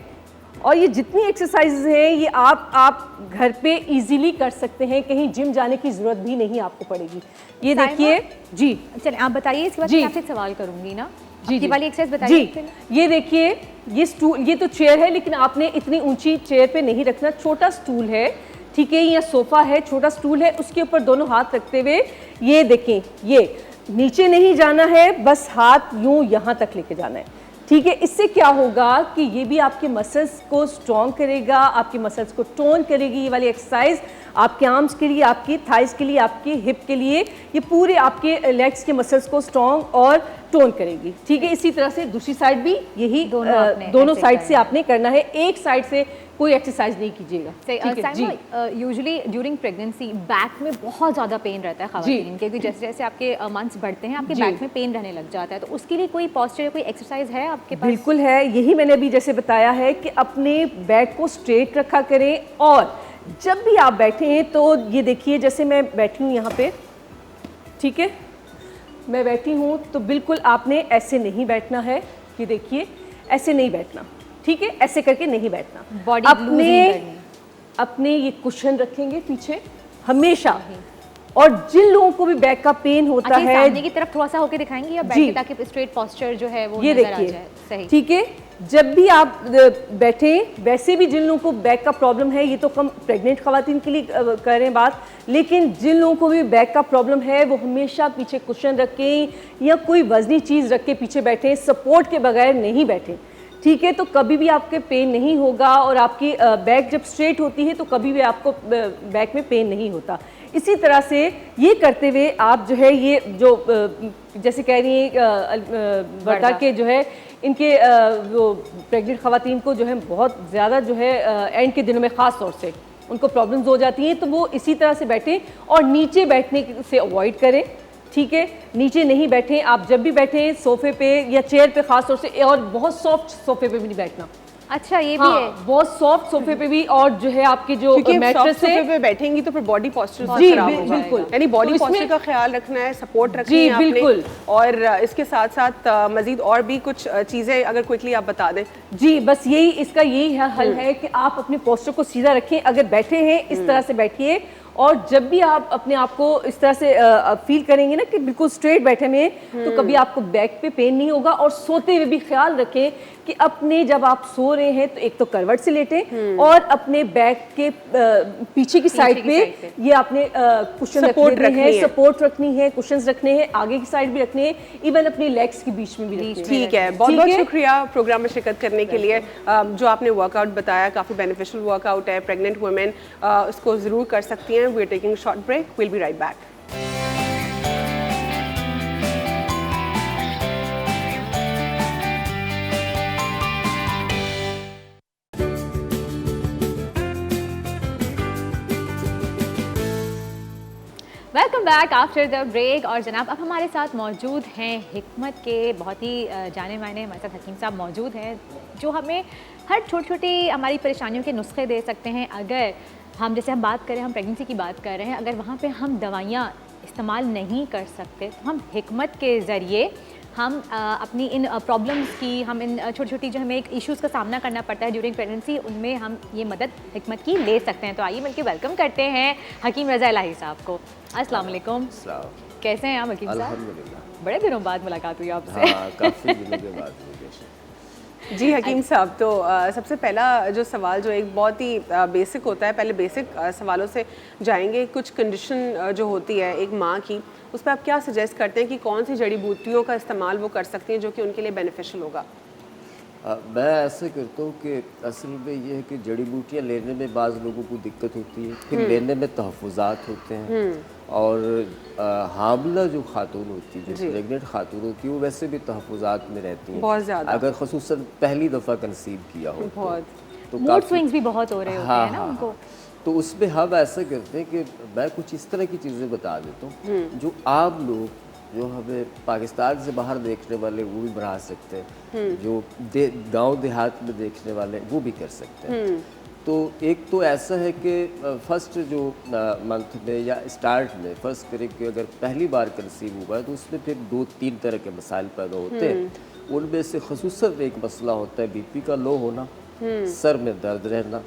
और ये जितनी एक्सरसाइजेज हैं ये आप घर पे इजीली कर सकते हैं, कहीं जिम जाने की ज़रूरत भी नहीं आपको पड़ेगी। ये देखिए जी, चलिए आप बताइए, इसके बाद मैं आपसे सवाल करूंगी ना। जी वाली एक्सरसाइज बताइए। जी, ये देखिए, ये स्टूल, ये तो चेयर है, लेकिन आपने इतनी ऊंची चेयर पे नहीं रखना, छोटा स्टूल है। ठीक है, या सोफा है, छोटा स्टूल है, उसके ऊपर दोनों हाथ रखते हुए ये देखें, ये नीचे नहीं जाना है, बस हाथ यूं यहाँ तक लेके जाना है। ठीक है, इससे क्या होगा कि ये भी आपके मसल्स को स्ट्रॉन्ग करेगा, आपके मसल्स को टोन करेगी। ये वाली एक्सरसाइज आपके आर्म्स के लिए, आपकी थाइस के लिए, आपकी हिप के लिए, ये पूरे आपके लेग्स के मसल्स को स्ट्रॉन्ग और टोन करेगी। ठीक है, इसी तरह से दूसरी साइड भी यही दोनों साइड से आपने करना है, एक साइड से कोई एक्सरसाइज नहीं कीजिएगा। यूजुअली ड्यूरिंग प्रेगनेंसी बैक में बहुत ज़्यादा पेन रहता है ख़वातीन के, क्योंकि जैसे जैसे आपके मंथ्स बढ़ते हैं आपके बैक में पेन रहने लग जाता है, तो उसके लिए कोई पॉस्चर, कोई एक्सरसाइज है आपके पास? बिल्कुल है, यही मैंने अभी जैसे बताया है कि अपने बैक को स्ट्रेट रखा करें, और जब भी आप बैठे हैं तो ये देखिए, जैसे मैं बैठी हूँ यहाँ पे, ठीक है, मैं बैठी हूँ तो बिल्कुल आपने ऐसे नहीं बैठना है। ये देखिए, ऐसे नहीं बैठना। ठीक है, ऐसे करके नहीं बैठना, बॉडी अपने ये कुशन रखेंगे पीछे हमेशा। और जिन लोगों को भी बैक का पेन होता है, सामने की तरफ थोड़ा सा होके दिखाएंगे या बैठ, ताकि स्ट्रेट पोस्चर जो है वो ये नजर आ देखिए। जाए। सही, ठीक है, जब भी आप बैठे, वैसे भी जिन लोगों को बैक का प्रॉब्लम है, ये तो हम प्रेग्नेंट खवातीन के लिए कर रहे हैं बात, लेकिन जिन लोगों को भी बैक का प्रॉब्लम है वो हमेशा पीछे कुशन रखें या कोई वजनी चीज़ रख के पीछे बैठें, सपोर्ट के बगैर नहीं बैठें। ठीक है, तो कभी भी आपके पेन नहीं होगा, और आपकी बैक जब स्ट्रेट होती है तो कभी भी आपको बैक में पेन नहीं होता। इसी तरह से ये करते हुए आप जो है ये जो जैसे कह रही हैं बता के जो है इनके वो प्रेग्नेंट खवातीन को जो है बहुत ज़्यादा जो है एंड के दिनों में ख़ास तौर से उनको प्रॉब्लम्स हो जाती हैं, तो वो इसी तरह से बैठें और नीचे बैठने से अवॉइड करें। ठीक है, नीचे नहीं बैठें, आप जब भी बैठें सोफे पे या चेयर पे ख़ास तौर से, और बहुत सॉफ्ट सोफे पे भी नहीं बैठना। अच्छा, ये भी है, बहुत सॉफ्ट सोफे पे भी, और जो है आपके जो मैट्रेस सोफे पे बैठेंगी तो फिर बॉडी पोस्चर खराब हो जाएगा। बिल्कुल, यानी बॉडी पोस्चर का ख्याल रखना है, सपोर्ट रखनी है आपने। बिल्कुल। और इसके साथ साथ मजीद और भी कुछ चीज़ें अगर क्विकली आप बता दें। जी, बस यही इसका यही हल है कि आप अपने पोस्चर को सीधा रखें। अगर बैठे हैं इस तरह से बैठिए, और जब भी आप अपने आप को इस तरह से फील करेंगे ना कि बिल्कुल स्ट्रेट बैठे हुए हैं, तो कभी आपको बैक पे पेन नहीं होगा। और सोते हुए भी ख्याल रखें कि अपने जब आप सो रहे हैं तो एक तो करवट से लेटें और अपने बैक के पीछे की साइड पे ये आपने कुशन रखने हैं, सपोर्ट रखनी है, कुशंस रखने हैं, आगे की साइड भी रखने हैं, इवन अपनी लेग्स के बीच में भी रखने हैं। ठीक है, बहुत बहुत शुक्रिया प्रोग्राम में शिरकत करने के लिए। जो आपने वर्कआउट बताया काफ़ी बेनिफिशियल वर्कआउट है, प्रेग्नेंट वुमेन उसको ज़रूर कर सकती हैं। We are taking short break, will be right back. Welcome back after the break. और जनाब अब हमारे साथ मौजूद हैं हिकमत के बहुत ही जाने माने हमारे साथ हकीम साहब मौजूद हैं, जो हमें हर छोटी छोटी हमारी परेशानियों के नुस्खे दे सकते हैं। अगर हम जैसे हम बात करें, हम प्रेगनेंसी की बात कर रहे हैं, अगर वहाँ पे हम दवाइयाँ इस्तेमाल नहीं कर सकते तो हम हिकमत के ज़रिए हम अपनी इन प्रॉब्लम्स की, हम इन छोटी छोटी जो हमें एक इश्यूज़ का सामना करना पड़ता है ड्यूरिंग प्रेगनेंसी, उनमें हम ये मदद हिकमत की ले सकते हैं। तो आइए मिलकर वेलकम करते हैं हकीम रज़ा इलाही साहब को। अस्सलाम वालेकुम। कैसे हैं आप हकीम साहब? अल्हम्दुलिल्लाह। बड़े दिनों बाद मुलाकात हुई आपसे। हाँ, काफ़ी दिनों के बाद हुई। जी हकीम साहब, तो सबसे पहला जो सवाल जो एक बहुत ही बेसिक होता है, पहले बेसिक सवालों से जाएंगे। कुछ कंडीशन जो होती है एक माँ की, उस पर आप क्या सजेस्ट करते हैं कि कौन सी जड़ी बूटियों का इस्तेमाल वो कर सकती हैं जो कि उनके लिए बेनिफिशियल होगा? मैं ऐसे करता हूँ कि असल में ये है कि जड़ी बूटियाँ लेने में बाज़ लोगों को दिक्कत होती है, फिर लेने में तहफ़्फ़ुज़ात होते हैं, और हामला जो खातून होती है, जो प्रेगनेंट खातून होती है, वो वैसे भी तहफ़्फ़ुज़ात में रहती हैं बहुत ज़्यादा, अगर ख़ुसूसन पहली दफ़ा कंसीव किया हो तो मूड स्विंग्स भी बहुत हो रहे होते हैं ना उनको। तो उसमें हम ऐसा करते हैं कि मैं कुछ इस तरह की चीज़ें बता देता हूँ जो आम लोग, जो हमें पाकिस्तान से बाहर देखने वाले वो भी बना सकते हैं, जो गांव देहात में देखने वाले वो भी कर सकते हैं। तो एक तो ऐसा है कि फर्स्ट जो मंथ में या स्टार्ट में फ़र्ज़ करें कि अगर पहली बार कंसीव हुआ है तो उसमें फिर 2-3 तरह के मसाइल पैदा होते हैं। उनमें से ख़ुसूसन एक मसला होता है बीपी का लो होना, सर में दर्द रहना,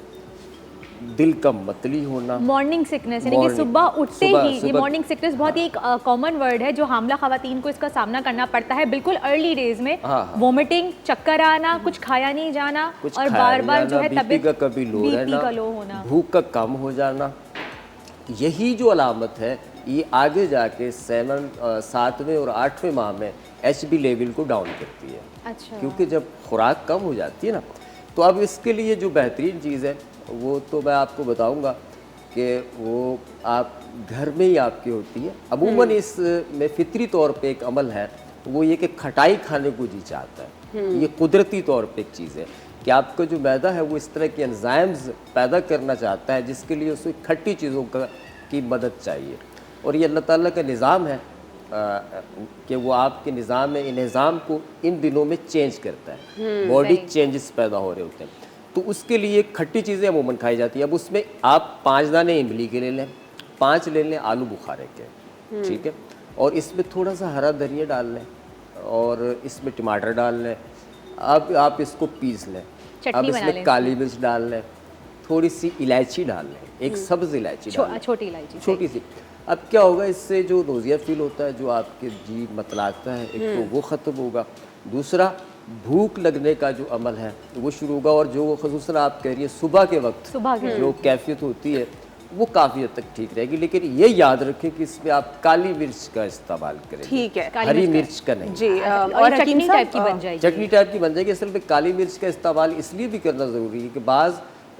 दिल का मतली होना, मॉर्निंग सिकनेस, यानी कि सुबह उठते ही, ये मॉर्निंग सिकनेस बहुत ही एक कॉमन वर्ड है जो हामला खवातीन को इसका सामना करना पड़ता है बिल्कुल अर्ली डेज में। वोमिटिंग, चक्कर आना, कुछ खाया नहीं जाना, और बार बार जो है तबीयत का कभी लो रहना, भूख का कम हो जाना। यही जो अलामत है ये आगे जाके 7वें और 8वें माह में HB लेवल को डाउन करती है। अच्छा। क्योंकि जब खुराक कम हो जाती है ना, तो अब इसके लिए जो बेहतरीन चीज़ है वो तो मैं आपको बताऊंगा कि वो आप घर में ही आपकी होती है। अमूमन इस में फितरी तौर पे एक अमल है, वो ये कि खटाई खाने को जी चाहता है। ये कुदरती तौर पे एक चीज़ है कि आपका जो मैदा है वो इस तरह के एंजाइम्स पैदा करना चाहता है जिसके लिए उसे खट्टी चीज़ों की मदद चाहिए। और ये अल्लाह ताला का निज़ाम है कि वो आपके निज़ाम में निज़ाम को इन दिनों में चेंज करता है, बॉडी चेंजेस पैदा हो रहे होते हैं। तो उसके लिए खट्टी चीज़ें अमूमन खाई जाती है। अब उसमें आप 5 दाने इमली के ले लें, 5 ले लें आलू बुखारे के, ठीक है, और इसमें थोड़ा सा हरा धनिया डाल लें और इसमें टमाटर डाल लें। अब आप इसको पीस लें, अब इसमें काली मिर्च डाल लें, थोड़ी सी इलायची डाल लें, एक सब्ज़ इलायची डाल लें, छोटी इलायची, छोटी सी। अब क्या होगा, इससे जो नोज़िया फील होता है, जो आपके जी मतलाता है, एक तो वो ख़त्म होगा, दूसरा भूख लगने का जो अमल है वो शुरू होगा। और जो ख़ुसूसन आप कह रही है सुबह के वक्त जो कैफियत होती है वो काफ़ी हद तक ठीक रहेगी। लेकिन ये याद रखें कि इसमें आप काली मिर्च का इस्तेमाल करें, ठीक है, हरी मिर्च का नहीं जी। और चटनी टाइप की बन जाएगी, चटनी टाइप की बन जाएगी। असल में काली मिर्च का इस्तेमाल इसलिए भी करना ज़रूरी है कि बाज़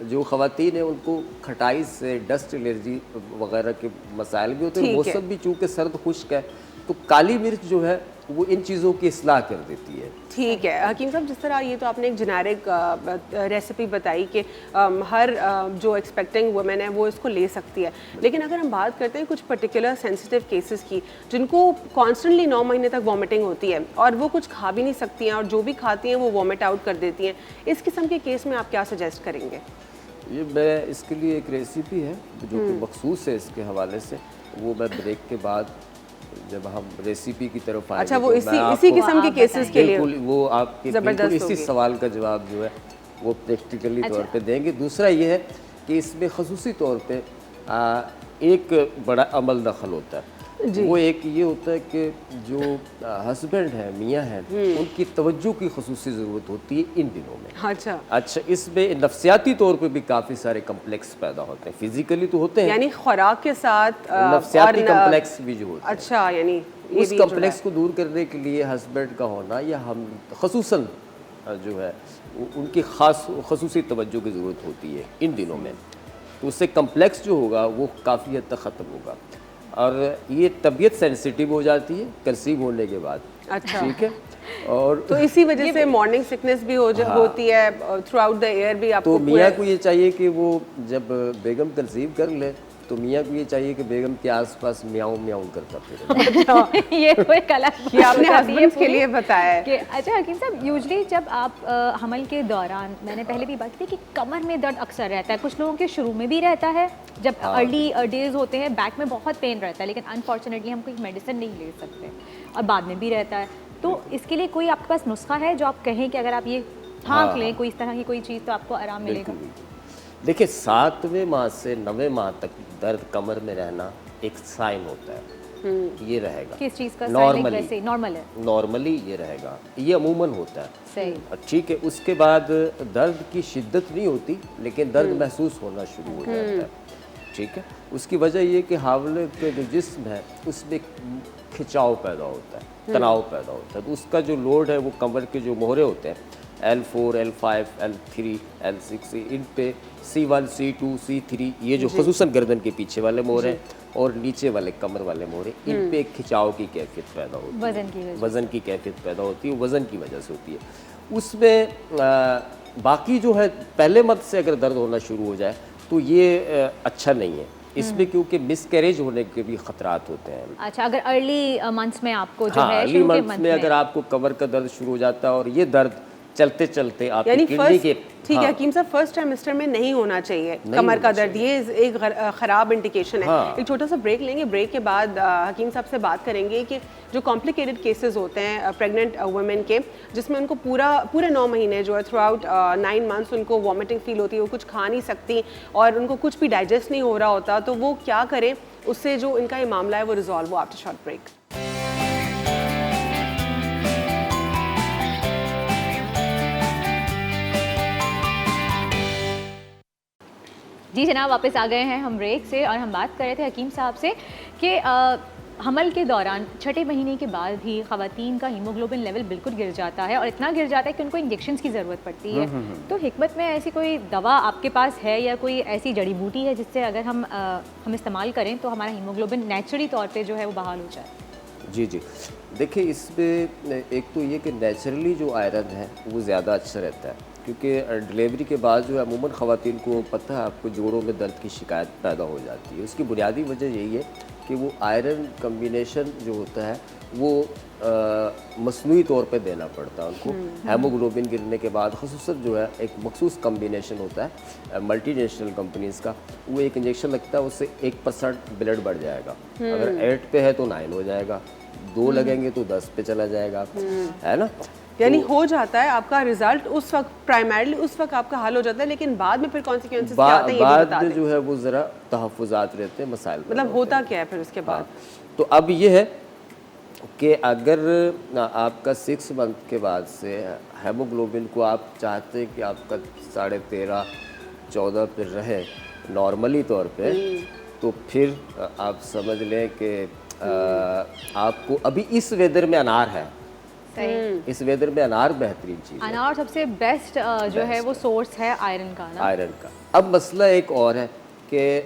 जो ख़वातीन हैं उनको खटाई से डस्ट एलर्जी वगैरह के मसाइल भी होते हैं, मौसम भी चूँकि सर्द खुश्क है, तो काली मिर्च जो है वो इन चीज़ों की इस्लाह कर देती है। ठीक है हकीम साहब, जिस तरह ये तो आपने एक जेनेरिक रेसिपी बताई कि हर जो एक्सपेक्टिंग वुमेन है वो इसको ले सकती है, लेकिन अगर हम बात करते हैं कुछ पर्टिकुलर सेंसिटिव केसेस की जिनको कॉन्स्टेंटली 9 महीने तक वॉमिटिंग होती है और वो कुछ खा भी नहीं सकती हैं और जो भी खाती हैं वो वॉमिट आउट कर देती हैं, इस किस्म के केस में आप क्या सजेस्ट करेंगे? ये मैं इसके लिए एक रेसिपी है जो कि मखसूस है इसके हवाले से, वो मैं ब्रेक के बाद जब हम रेसिपी की तरफ आएंगे। अच्छा, वो इसी किस्म के केसेस के लिए बिल्कुल वो आपके बिल्कुल इसी सवाल का जवाब जो है वो प्रैक्टिकली तौर पे देंगे। दूसरा ये है कि इसमें खसूसी तौर पे एक बड़ा अमल दखल होता है। वो एक ये होता है कि जो हस्बैंड है, मियाँ हैं, उनकी तवज्जो की खुसूसी ज़रूरत होती है इन दिनों में। अच्छा, इसमें नफ्सियाती तौर पे भी काफ़ी सारे कम्प्लेक्स पैदा होते हैं। फिजिकली तो होते हैं, यानी खुराक के साथ नफ्सियाती कम्प्लेक्स भी जो होते हैं। अच्छा, यानी उस कम्प्लेक्स को दूर करने के लिए हस्बैंड का होना या हम खसूसन जो है उनकी ख़ास खसूसी तवज्जो की ज़रूरत होती है इन दिनों में। तो उससे कम्प्लेक्स जो होगा वो काफ़ी हद तक ख़त्म होगा और ये तबीयत सेंसिटिव हो जाती है कंसीव होने के बाद। अच्छा, ठीक है। और तो इसी वजह से मॉर्निंग सिकनेस भी होती है थ्रू आउट द ईयर भी आपको। तो मियाँ को ये चाहिए कि वो जब बेगम कंसीव कर ले तो मियाँ को ये चाहिए कि बेगम के आसपास म्याऊं म्याऊं करता फिरे। ये तो एक अलग ये आपने हस्बैंड के लिए बताया है कि अच्छा हकीम साहब, यूजली जब आप हमल के दौरान, मैंने पहले भी बात की थी कि कमर में दर्द अक्सर रहता है, कुछ लोगों के शुरू में भी रहता है, जब अर्ली डेज होते हैं बैक में बहुत पेन रहता है, लेकिन अनफॉर्चुनेटली हम कोई मेडिसिन नहीं ले सकते, और बाद में भी रहता है। तो इसके लिए कोई आपके पास नुस्खा है जो आप कहें कि अगर आप ये हाँक लें कोई इस तरह की कोई चीज़ तो आपको आराम मिलेगा? देखिए, 7वें माह से 9वें माह तक दर्द कमर में रहना एक साइन होता है। ये रहेगा। किस चीज़ का? नॉर्मली नॉर्मल है, नॉर्मली ये रहेगा, ये अमूमन होता है। सही, ठीक है। उसके बाद दर्द की शिद्दत नहीं होती लेकिन दर्द महसूस होना शुरू हो जाता है। ठीक है। उसकी वजह ये कि हावले के जो जिस्म है उसमें खिंचाव पैदा होता है, तनाव पैदा होता है। तो उसका जो लोड है वो कमर के जो मोहरे होते हैं L4, L5, L3, L6, इन पे C1, C2, C3, ये जो खसूसन गर्दन के पीछे वाले मोहरे हैं और नीचे वाले कमर वाले मोहरे, इन पे एक खिंचाव की कैफियत पैदा होती है, वज़न की कैफियत पैदा होती है, वज़न की वजह से होती है। उसमें बाकी जो है पहले मत से अगर दर्द होना शुरू हो जाए तो ये अच्छा नहीं है इसमें, क्योंकि मिसकैरेज होने के भी खतरात होते हैं। अच्छा, अगर अर्ली मंथ्स में आपको जो हाँ, है अर्ली मंथ्स में अगर आपको कमर का दर्द शुरू हो जाता है और ये दर्द चलते चलते आपकी किडनी के, ठीक है हकीम साहब, फर्स्ट ट्राइमेस्टर में नहीं होना चाहिए कमर का दर्द, ये एक ख़राब इंडिकेशन है। एक छोटा सा ब्रेक लेंगे, ब्रेक के बाद हकीम साहब से बात करेंगे कि जो कॉम्प्लिकेटेड केसेस होते हैं प्रेग्नेंट वुमेन के, जिसमें उनको पूरे 9 महीने जो है थ्रू आउट 9 मंथ्स उनको वॉमिटिंग फील होती है, वो कुछ खा नहीं सकती और उनको कुछ भी डाइजेस्ट नहीं हो रहा होता, तो वो क्या करें, उससे जो इनका ये मामला है वो रिजॉल्व हो आफ्टर शॉर्ट ब्रेक। जी जनाब, वापस आ गए हैं हम ब्रेक से और हम बात कर रहे थे हकीम साहब से कि हमल के दौरान 6ठे महीने के बाद भी ख़वातीन का हीमोग्लोबिन लेवल बिल्कुल गिर जाता है और इतना गिर जाता है कि उनको इंजेक्शंस की ज़रूरत पड़ती है। तो हिकमत में ऐसी कोई दवा आपके पास है या कोई ऐसी जड़ी बूटी है जिससे अगर हम इस्तेमाल करें तो हमारा हीमोग्लोबिन नेचुरली तौर पे जो है वो बहाल हो जाए? जी जी, देखिए इसमें एक तो ये कि नेचुरली जो आयरन है वो ज़्यादा अच्छा रहता है, क्योंकि डिलीवरी के बाद जो है अमूमन ख़वातीन को पता है आपको जोड़ों में दर्द की शिकायत पैदा हो जाती है। उसकी बुनियादी वजह यही है कि वो आयरन कम्बिनेशन जो होता है वो मसनूई तौर पे देना पड़ता है उनको। हेमोग्लोबिन गिरने के बाद ख़ुसूसन जो है एक मखसूस कम्बिनेशन होता है मल्टीनेशनल कंपनीज़ का, वो एक इंजेक्शन लगता है, उससे 1% ब्लड बढ़ जाएगा। अगर 8 पे है तो 9 हो जाएगा, 2 लगेंगे तो 10 पे चला जाएगा, है ना। यानी हो जाता है आपका रिजल्ट उस वक्त, प्राइमरीली उस वक्त आपका हल हो जाता है, लेकिन बाद में फिर कॉन्सिक्वेंसेस क्या आते हैं ये भी बता दें। जो है वो ज़रा तहफ़्फ़ुज़ात रहते हैं, मसाइल मतलब होता क्या है फिर उसके बाद? तो अब ये है कि अगर आपका 6 मंथ के बाद से हेमोग्लोबिन को आप चाहते हैं कि आपका 13.5-14 पे रहे नॉर्मली तौर पे, तो फिर आप समझ लें कि आपको अभी इस वेदर में अनार है, इस वेदर में अनार बेहतरीन चीज़ है। अनार सबसे बेस्ट जो है वो सोर्स है आयरन का ना। आयरन का। अब मसला एक और है कि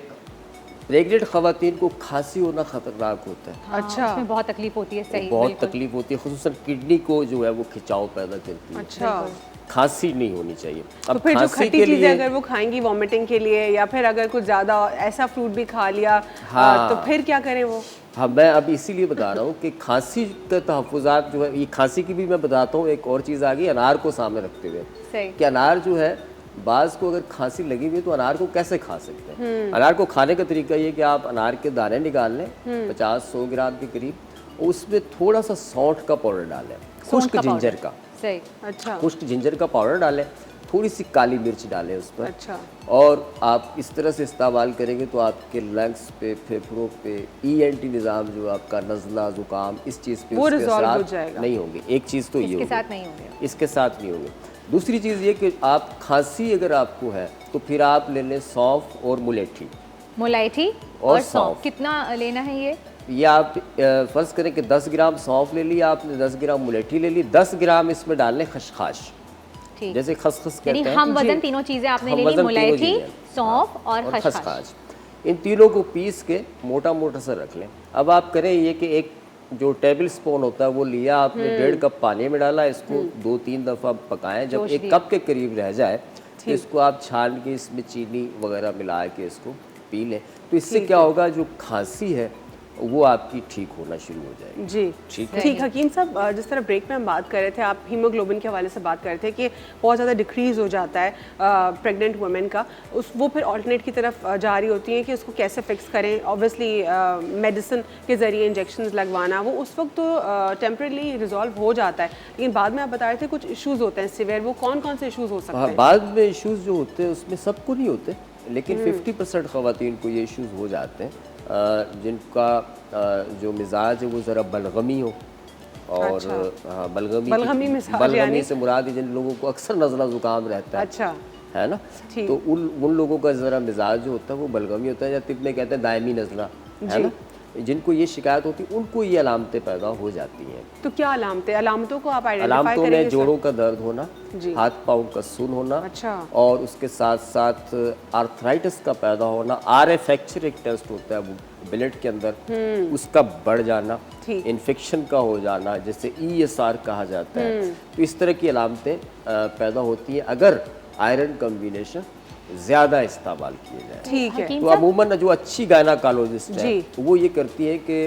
प्रेग्नेंट ख़वातीन को खांसी होना ख़तरनाक होता है। हाँ, अच्छा, उसमें बहुत तकलीफ होती है। सही, बहुत तकलीफ होती है, खुसूसन किडनी को जो है वो खिंचाव पैदा करती है। अच्छा, खांसी नहीं होनी चाहिए। तो फिर जो खट्टी चीज़ें अगर वो खाएंगी वॉमिटिंग के लिए, या फिर अगर कुछ ज़्यादा ऐसा फ्रूट भी खा लिया, तो फिर क्या करें वो? हाँ, मैं अब इसीलिए बता रहा हूँ कि खांसी का तहफ़्फ़ुज़ात जो है, ये खांसी की भी मैं बताता हूँ। एक और चीज़ आ गई अनार को सामने रखते हुए कि अनार जो है, बाज़ को अगर खांसी लगी हुई तो अनार को कैसे खा सकते हैं। अनार को खाने का तरीका ये कि आप अनार के दाने निकाल लें 50-100 ग्राम के करीब, उसमें थोड़ा सा सौंठ का पाउडर डालें, खुश्क जिंजर का। सही, अच्छा, खुश्क जिंजर का पाउडर डालें, थोड़ी सी काली मिर्च डालें उस पर। अच्छा। और आप इस तरह से इस्तेमाल करेंगे तो आपके लंग्स पे, फेफड़ों पे, ENT निज़ाम जो आपका नज़ला ज़ुकाम इस चीज़ पे वो उसके रिजॉल्व हो असरात जाएगा। नहीं होंगे। एक चीज़ तो ये इसके होगी। साथ नहीं होंगे। इसके साथ नहीं होंगे। दूसरी चीज़ ये कि आप खांसी अगर आपको है तो फिर आप ले लें सौंफ और मुलेठी। मुलायठी और और सौंफ। सौंफ कितना लेना है ये? आप फ़र्ज़ करें कि 10 ग्राम सौंफ ले लिया आपने, 10 ग्राम मुलेठी ले ली, 10 ग्राम इसमें डाल लें खसखस, ठीक। जैसे खसखस यानी कहते हैं। हम वजन तीनों चीजें आपने हम ले ली, वज़न तीनों मुलायठी, चीज़ें। सौंफ और खसखस। खसखस। इन तीनों को पीस के मोटा मोटा सा रख लें। अब आप करें ये कि एक जो टेबल स्पून होता है वो लिया आपने, 1.5 कप पानी में डाला, इसको 2-3 दफ़ा पकाएं। जब जोश 1 दिया। कप के करीब रह जाए तो इसको आप छान के इसमें चीनी वगैरह मिला के इसको पी लें। तो इससे क्या होगा, जो खांसी है वो आपकी ठीक होना शुरू हो जाएगी। जी ठीक है। ठीक। हकीम साहब, जिस तरह ब्रेक में हम बात कर रहे थे, आप हीमोग्लोबिन के हवाले से बात कर रहे थे कि बहुत ज़्यादा डिक्रीज़ हो जाता है प्रेग्नेंट वुमेन का, वो फिर ऑल्टरनेट की तरफ जा रही होती हैं कि उसको कैसे फिक्स करें। ऑब्वियसली मेडिसिन के ज़रिए इंजेक्शंस लगवाना वो उस वक्त तो टेम्परेली रिजॉल्व हो जाता है, लेकिन बाद में आप बता रहे थे कुछ इशूज़ होते हैं सिवियर। वो कौन कौन से इशूज़ हो सकते हाँ, हैं? बाद में इश्यूज जो होते हैं उसमें सबको नहीं होते, लेकिन 50% ख़वातीन को ये इश्यूज हो जाते हैं जिनका जो मिजाज है वो ज़रा बलगमी हो। और अच्छा। हाँ, बलगमी मिजाज बलगमी यानी? से मुराद है जिन लोगों को अक्सर नज़ला ज़ुकाम रहता है। अच्छा। है ना। ठीक। तो उन लोगों का ज़रा मिजाज जो होता है वो बलगमी होता है, या तिब में कहते हैं दायमी नज़ला, है ना। जिनको ये शिकायत होती है उनको ये अलामतें पैदा हो जाती हैं। तो क्या अलामतें, अलामतों को आप आइडेंटिफाई अलामतों में करेंगे? जोड़ों का दर्द होना, जी। हाथ पाँव का सुन होना, अच्छा। और उसके साथ साथ आर्थराइटिस का पैदा होना। RA फ्रैक्चर एक टेस्ट होता है वो ब्लड के अंदर, उसका बढ़ जाना, इन्फेक्शन का हो जाना, जैसे ESR कहा जाता है। तो इस तरह की अलामतें पैदा होती हैं अगर आयरन कम्बिनेशन ज़्यादा इस्तेमाल किए जाए। ठीक है। हकीम तो अमूमन जो अच्छी गायनाकोलॉजिस्ट है जी। वो ये करती है कि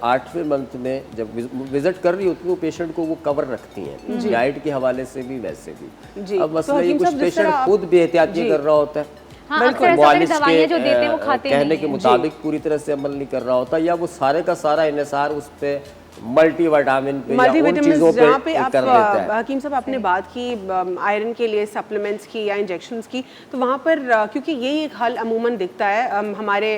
8वें मंथ में जब विजिट कर रही होती है वो पेशेंट को वो कवर रखती हैं, डाइट के हवाले से भी वैसे भी। जी। अब तो मसला ये हकीम कुछ साहब, जिस पेशेंट तरह आप- खुद बेहतियाती जी। कर रहा होता है, हाँ, अक्सर ऐसा होता है कि मुआलिज दवाइयाँ जो देते हैं वो खाते कहने नहीं के हैं। मुताबिक पूरी तरह से अमल नहीं कर रहा होता, या वो सारे का सारा इन्हिसार उस पे मल्टीविटामिन पे या उन चीज़ों जहाँ पे आप कर लेता है। हकीम साहब आपने बात की आयरन के लिए सप्लीमेंट्स की या इंजेक्शंस की, तो वहाँ पर क्योंकि यही एक हल अमूमन दिखता है हमारे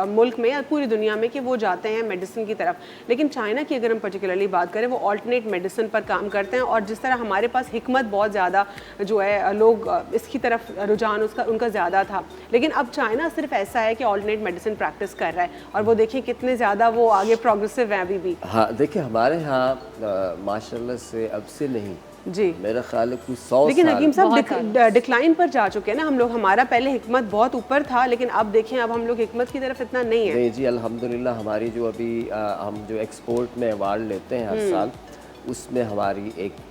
मुल्क में या पूरी दुनिया में कि वो जाते हैं मेडिसिन की तरफ, लेकिन चाइना की अगर हम पर्टिकुलरली बात करें वो ऑल्टरनेट मेडिसिन पर काम करते हैं। और जिस तरह हमारे पास हिकमत बहुत ज़्यादा जो है लोग इसकी तरफ रुझान उनका ज़्यादा था, लेकिन अब चाइना सिर्फ ऐसा है कि ऑल्टरनेट मेडिसिन प्रैक्टिस कर रहा है, और वो देखें कितने ज़्यादा वो आगे प्रोग्रेसिव हैं अभी भी। हाँ, देखिए हमारे यहाँ माशाल्लाह से अब से नहीं, जी, मेरा ख्याल है कुछ 100 लेकिन साल हकीम साहब डिक्लाइन पर जा चुके हैं ना हम लोग। हमारा पहले हिकमत बहुत ऊपर था, लेकिन अब देखें अब हम लोग हिकमत की तरफ इतना नहीं है। नहीं जी, अल्हम्दुलिल्लाह हमारी जो अभी हम जो एक्सपोर्ट में अवार्ड लेते हैं हर साल, उसमें हमारी एक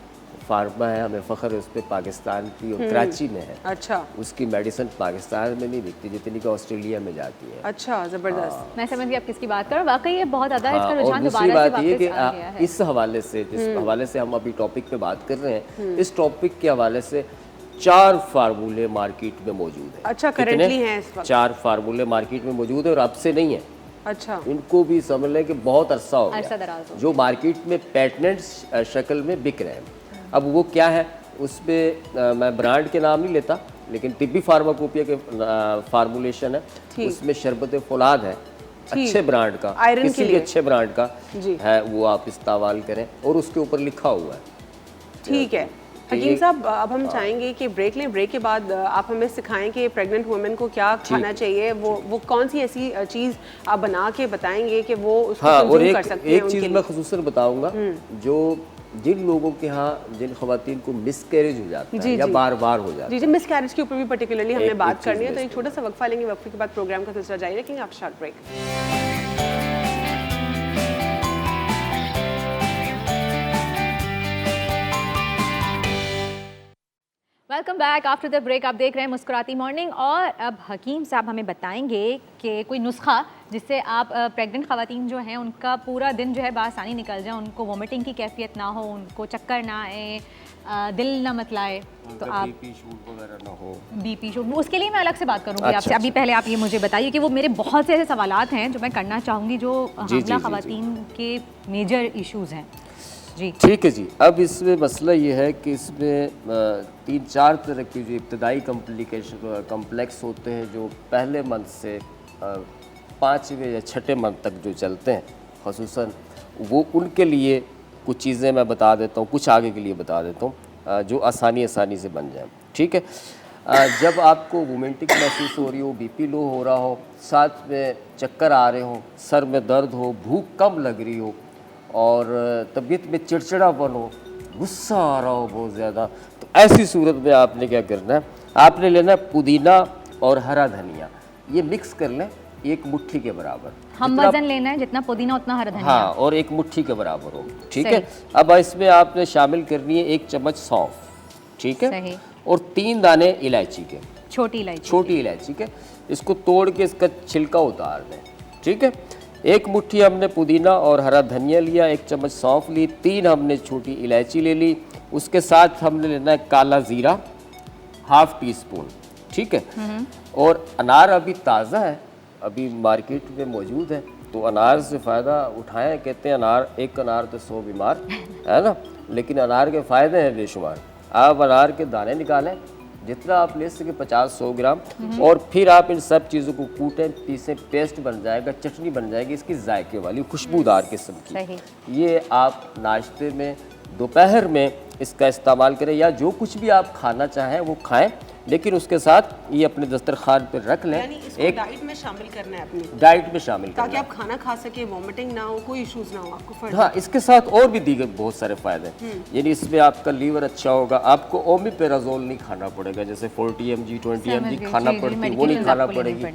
फार्मा है, हमें फ़ख्र है उस पर, पाकिस्तान की, और कराची में है। अच्छा उसकी मेडिसिन पाकिस्तान में नहीं बिकती जितनी कि ऑस्ट्रेलिया में जाती है। अच्छा, ज़बरदस्त। मैं समझ गई आप किसकी बात कर रहे हो। वाकई ये बहुत ज़्यादा इसका हाँ, और रुझान दूसरी दोबारा से बात ये वापस कि आ गया है। इस हवाले से जिस हवाले से हम अभी टॉपिक पे बात कर रहे हैं, इस टॉपिक के हवाले से 4 फार्मूले मार्केट में मौजूद हैं। अच्छा, कितने? करंटली हैं इस वक्त? 4 फार्मूले मार्केट में मौजूद है और अब से नहीं है। अच्छा, इनको भी समझ लें कि बहुत अरसा हो अरसा गया दराज हो जो मार्केट में पेटेंट शक्ल में बिक रहे हैं। अब वो क्या है, उसमें मैं ब्रांड के नाम नहीं लेता, लेकिन तिब्बी फार्माकोपिया के फार्मूलेशन है, उसमें शरबत फौलाद है, अच्छे ब्रांड का, आयरन के किसी भी लिए। अच्छे ब्रांड का जी। है, वो आप इस्तेमाल करें, और उसके ऊपर लिखा हुआ है। ठीक है। हकीम साहब, अब हम चाहेंगे कि ब्रेक लें। ब्रेक के बाद आप हमें सिखाएं कि प्रेग्नेंट वुमेन को क्या खाना चाहिए, वो कौन सी ऐसी चीज़ आप बना के बताएंगे कि वो उसको हाँ, और कंज्यूम कर सकती है एक उनके चीज़ लिए। मैं खुसूसन बताऊंगा, जो जिन लोगों के यहाँ जिन खवातीन को मिसकैरेज हो जाता है या बार बार हो जाता है, जी जी, मिस कैरेज के ऊपर भी पर्टिकुलरली हमने एक बात चीज़ करनी है, तो मिस एक छोटा सा वक्फा लेंगे। वक्फे के बाद प्रोग्राम का सिलसिला जारी रखेंगे after short break. Welcome back after the break. आप देख रहे हैं मुस्कुराती मॉर्निंग, और अब हकीम साहब हमें बताएंगे कि कोई नुस्खा जिससे आप प्रेग्नेंट ख़वातीन जो हैं उनका पूरा दिन जो है बआसानी निकल जाए, उनको वोमिटिंग की कैफियत ना हो, उनको चक्कर ना आए, दिल ना मतलाए, तो आप बीपी शूट वगैरह ना हो। बीपी शूट, उसके लिए मैं अलग से बात करूँगी अच्छा, आपसे। अभी पहले आप ये मुझे बताइए कि वो मेरे बहुत से ऐसे सवालात हैं जो मैं करना चाहूँगी जो जी, हामिला जी, ख़वातीन के मेजर इश्यूज़ हैं। जी। ठीक है जी। अब इसमें मसला ये है कि इसमें 3-4 तरह के जो इब्तदाई कम्प्लेक्स होते हैं जो पहले मंथ से 5वें या 6ठे मंथ तक जो चलते हैं, ख़ुसूसन वो उनके लिए कुछ चीज़ें मैं बता देता हूँ, कुछ आगे के लिए बता देता हूँ जो आसानी से बन जाए। ठीक है। जब आपको वोमिटिंग महसूस हो रही हो, बीपी लो हो रहा हो, साथ में चक्कर आ रहे हो, सर में दर्द हो, भूख कम लग रही हो और तबीयत में चिड़चिड़ापन हो, गुस्सा आ रहा हो बहुत ज़्यादा, तो ऐसी सूरत में आपने क्या करना है, आपने लेना है पुदीना और हरा धनिया, ये मिक्स कर लें 1 मुट्ठी के बराबर। हम वजन लेना है जितना पुदीना उतना हरा धनिया। हाँ, और 1 मुट्ठी के बराबर हो। ठीक है। अब इसमें आपने शामिल करनी है 1 चम्मच सौंफ। ठीक है। सही। और 3 दाने इलायची के, छोटी इलायची के, इसको तोड़ के इसका छिलका उतार दें। ठीक है। 1 मुट्ठी हमने पुदीना और हरा धनिया लिया, 1 चम्मच सौंफ ली, 3 हमने छोटी इलायची ले ली, उसके साथ हमने लेना है काला ज़ीरा 1/2 टीस्पून। ठीक है। और अनार अभी ताज़ा है, अभी मार्केट में मौजूद है, तो अनार से फ़ायदा उठाएं। कहते हैं अनार, एक अनार तो 100 बीमार, है ना, लेकिन अनार के फ़ायदे हैं बेशुमार। आप अनार के दाने निकालें, जितना आप ले सके 50-100 ग्राम, और फिर आप इन सब चीज़ों को कूटें, पीसें, पेस्ट बन जाएगा, चटनी बन जाएगी इसकी जायके वाली, खुशबूदार किस्म की। ये आप नाश्ते में, दोपहर में इसका इस्तेमाल करें, या जो कुछ भी आप खाना चाहें वो खाएं, लेकिन उसके साथ ये अपने दस्तरखान पर रख लें। यानी इसको एक डाइट में शामिल करना है अपनी, डाइट में शामिल करना ताकि है। आप खाना खा सके, वॉमिटिंग ना हो, कोई इश्यूज ना हो आपको फर्दर। हाँ, इसके साथ और भी दीगर बहुत सारे फ़ायदे हैं। यानी इसमें आपका लीवर अच्छा होगा, आपको ओमिपेराजोल नहीं खाना पड़ेगा, जैसे 40 mg 20 mg खाना पड़ती है, वो नहीं खाना पड़ेगी।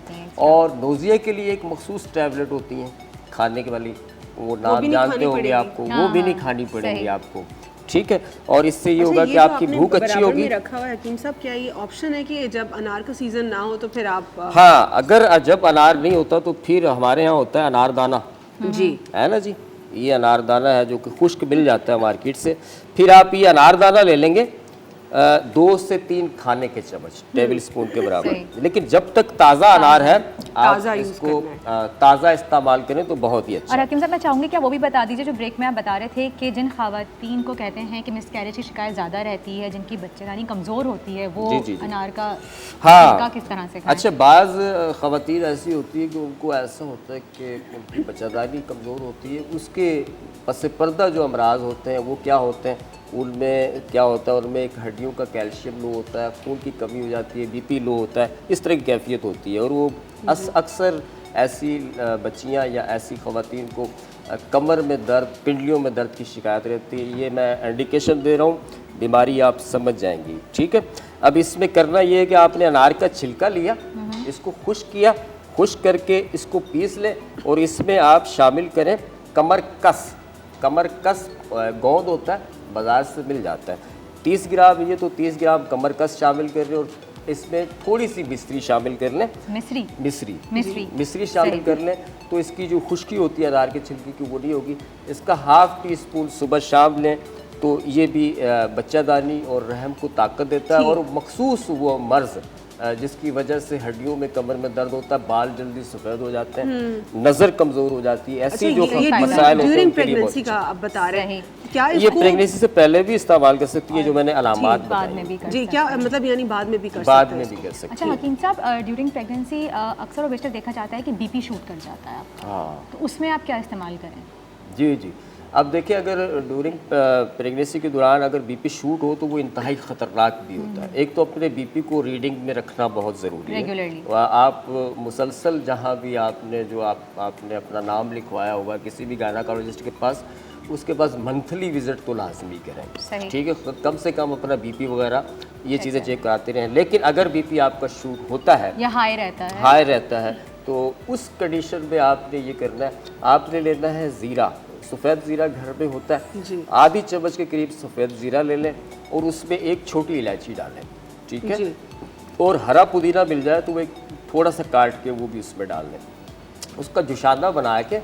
और नोज़िया के लिए एक मखसूस टैबलेट होती हैं खाने के वाली, वो नाम जानते होंगे आपको, वो भी नहीं खानी पड़ेगी आपको। ठीक है। और इससे ये होगा कि आपकी भूख अच्छी होगी। रखा हुआ है हकीम साहब, क्या ये ऑप्शन है कि जब अनार का सीजन ना हो तो फिर आप हाँ, अगर जब अनार नहीं होता तो फिर हमारे यहाँ होता है अनारदाना। जी, है ना जी, ये अनारदाना है जो कि खुश्क मिल जाता है मार्केट से। फिर आप ये अनारदाना ले लेंगे 2 से 3 खाने के चम्मच, टेबल स्पून के बराबर। लेकिन जब तक ताज़ा अनार है आप इसको ताज़ा इस्तेमाल करें तो बहुत ही अच्छा। और हकीम साहब मैं चाहूँगी क्या वो भी बता दीजिए, जो ब्रेक में आप बता रहे थे कि जिन खवातीन को कहते हैं कि मिसकैरेज की शिकायत ज़्यादा रहती है, जिनकी बच्चेदानी कमज़ोर होती है, वो जी। अनार का हाँ, किस तरह से खाएं? अच्छा, बाज़ ख़वातीन ऐसी होती है कि उनको ऐसा होता है कि उनकी बच्चेदानी कमज़ोर होती है, उसके पस पर्दा जो अमराज होते हैं वो क्या होते हैं, उनमें क्या होता है, उनमें एक हड्डियों का कैल्शियम लो होता है, खून की कमी हो जाती है, बीपी लो होता है, इस तरह की कैफियत होती है। और वो अक्सर ऐसी बच्चियां या ऐसी ख़वातीन को कमर में दर्द, पिंडलियों में दर्द की शिकायत रहती है। ये मैं इंडिकेशन दे रहा हूँ, बीमारी आप समझ जाएंगी। ठीक है। अब इसमें करना ये है कि आपने अनार का छिलका लिया, इसको खुश्क किया, खुश्क करके इसको पीस लें, और इसमें आप शामिल करें कमरकस गोंद होता है, बाज़ार से मिल जाता है, 30 ग्राम, ये तो 30 ग्राम कमरकस शामिल कर रहे, और इसमें थोड़ी सी मिश्री शामिल कर लें, मिश्री शामिल कर लें, तो इसकी जो खुश्की होती है अनार के छिलके की वो नहीं होगी। इसका 1/2 टीस्पून सुबह शाम लें, तो ये भी बच्चादानी और रहम को ताकत देता है, और मखसूस वो मर्ज़ जिसकी वजह से हड्डियों में, कमर में दर्द होता है, बाल जल्दी सफ़ेद हो जाते हैं, नज़र कमज़ोर हो जाती है, ऐसी जो मसाइल होते हैं उनके लिए बहुत का आप बता रहे हैं, क्या ये प्रेगनेंसी से पहले भी इस्तेमाल कर सकती है, जो मैंने अलामात बताई। जी, क्या मतलब यानी बाद में भी कर सकते अच्छा हैं। हकीम साहब, ड्यूरिंग प्रेगनेंसी अक्सर और बेशतर देखा जाता है कि बीपी शूट कर जाता है, हाँ, तो उसमें आप क्या इस्तेमाल करें? जी, अब देखिए, अगर ड्यूरिंग प्रेगनेंसी के दौरान अगर बीपी शूट हो तो वो इंतहाई ख़तरनाक भी होता है। एक तो अपने बीपी को रीडिंग में रखना बहुत ज़रूरी है, रेगुलरली। आप मुसलसल जहाँ भी आपने आपने अपना नाम लिखवाया होगा किसी भी गायनेकोलॉजिस्ट के पास, उसके पास मंथली विज़िट तो लाजमी करें। ठीक है, कम से कम अपना बीपी वगैरह ये चीज़ें चेक कराते रहें। लेकिन अगर बीपी आपका शूट होता है या हाई रहता है, तो उस कंडीशन में आपने ये करना है, आपने लेना है ज़ीरा, सफ़ेद ज़ीरा घर में होता है, आधी चम्मच के करीब सफ़ेद ज़ीरा ले लें, और उसमें 1 छोटी इलायची डालें। ठीक है। और हरा पुदीना मिल जाए तो वो एक थोड़ा सा काट के वो भी उसमें डाल लें, उसका जुशाना बना के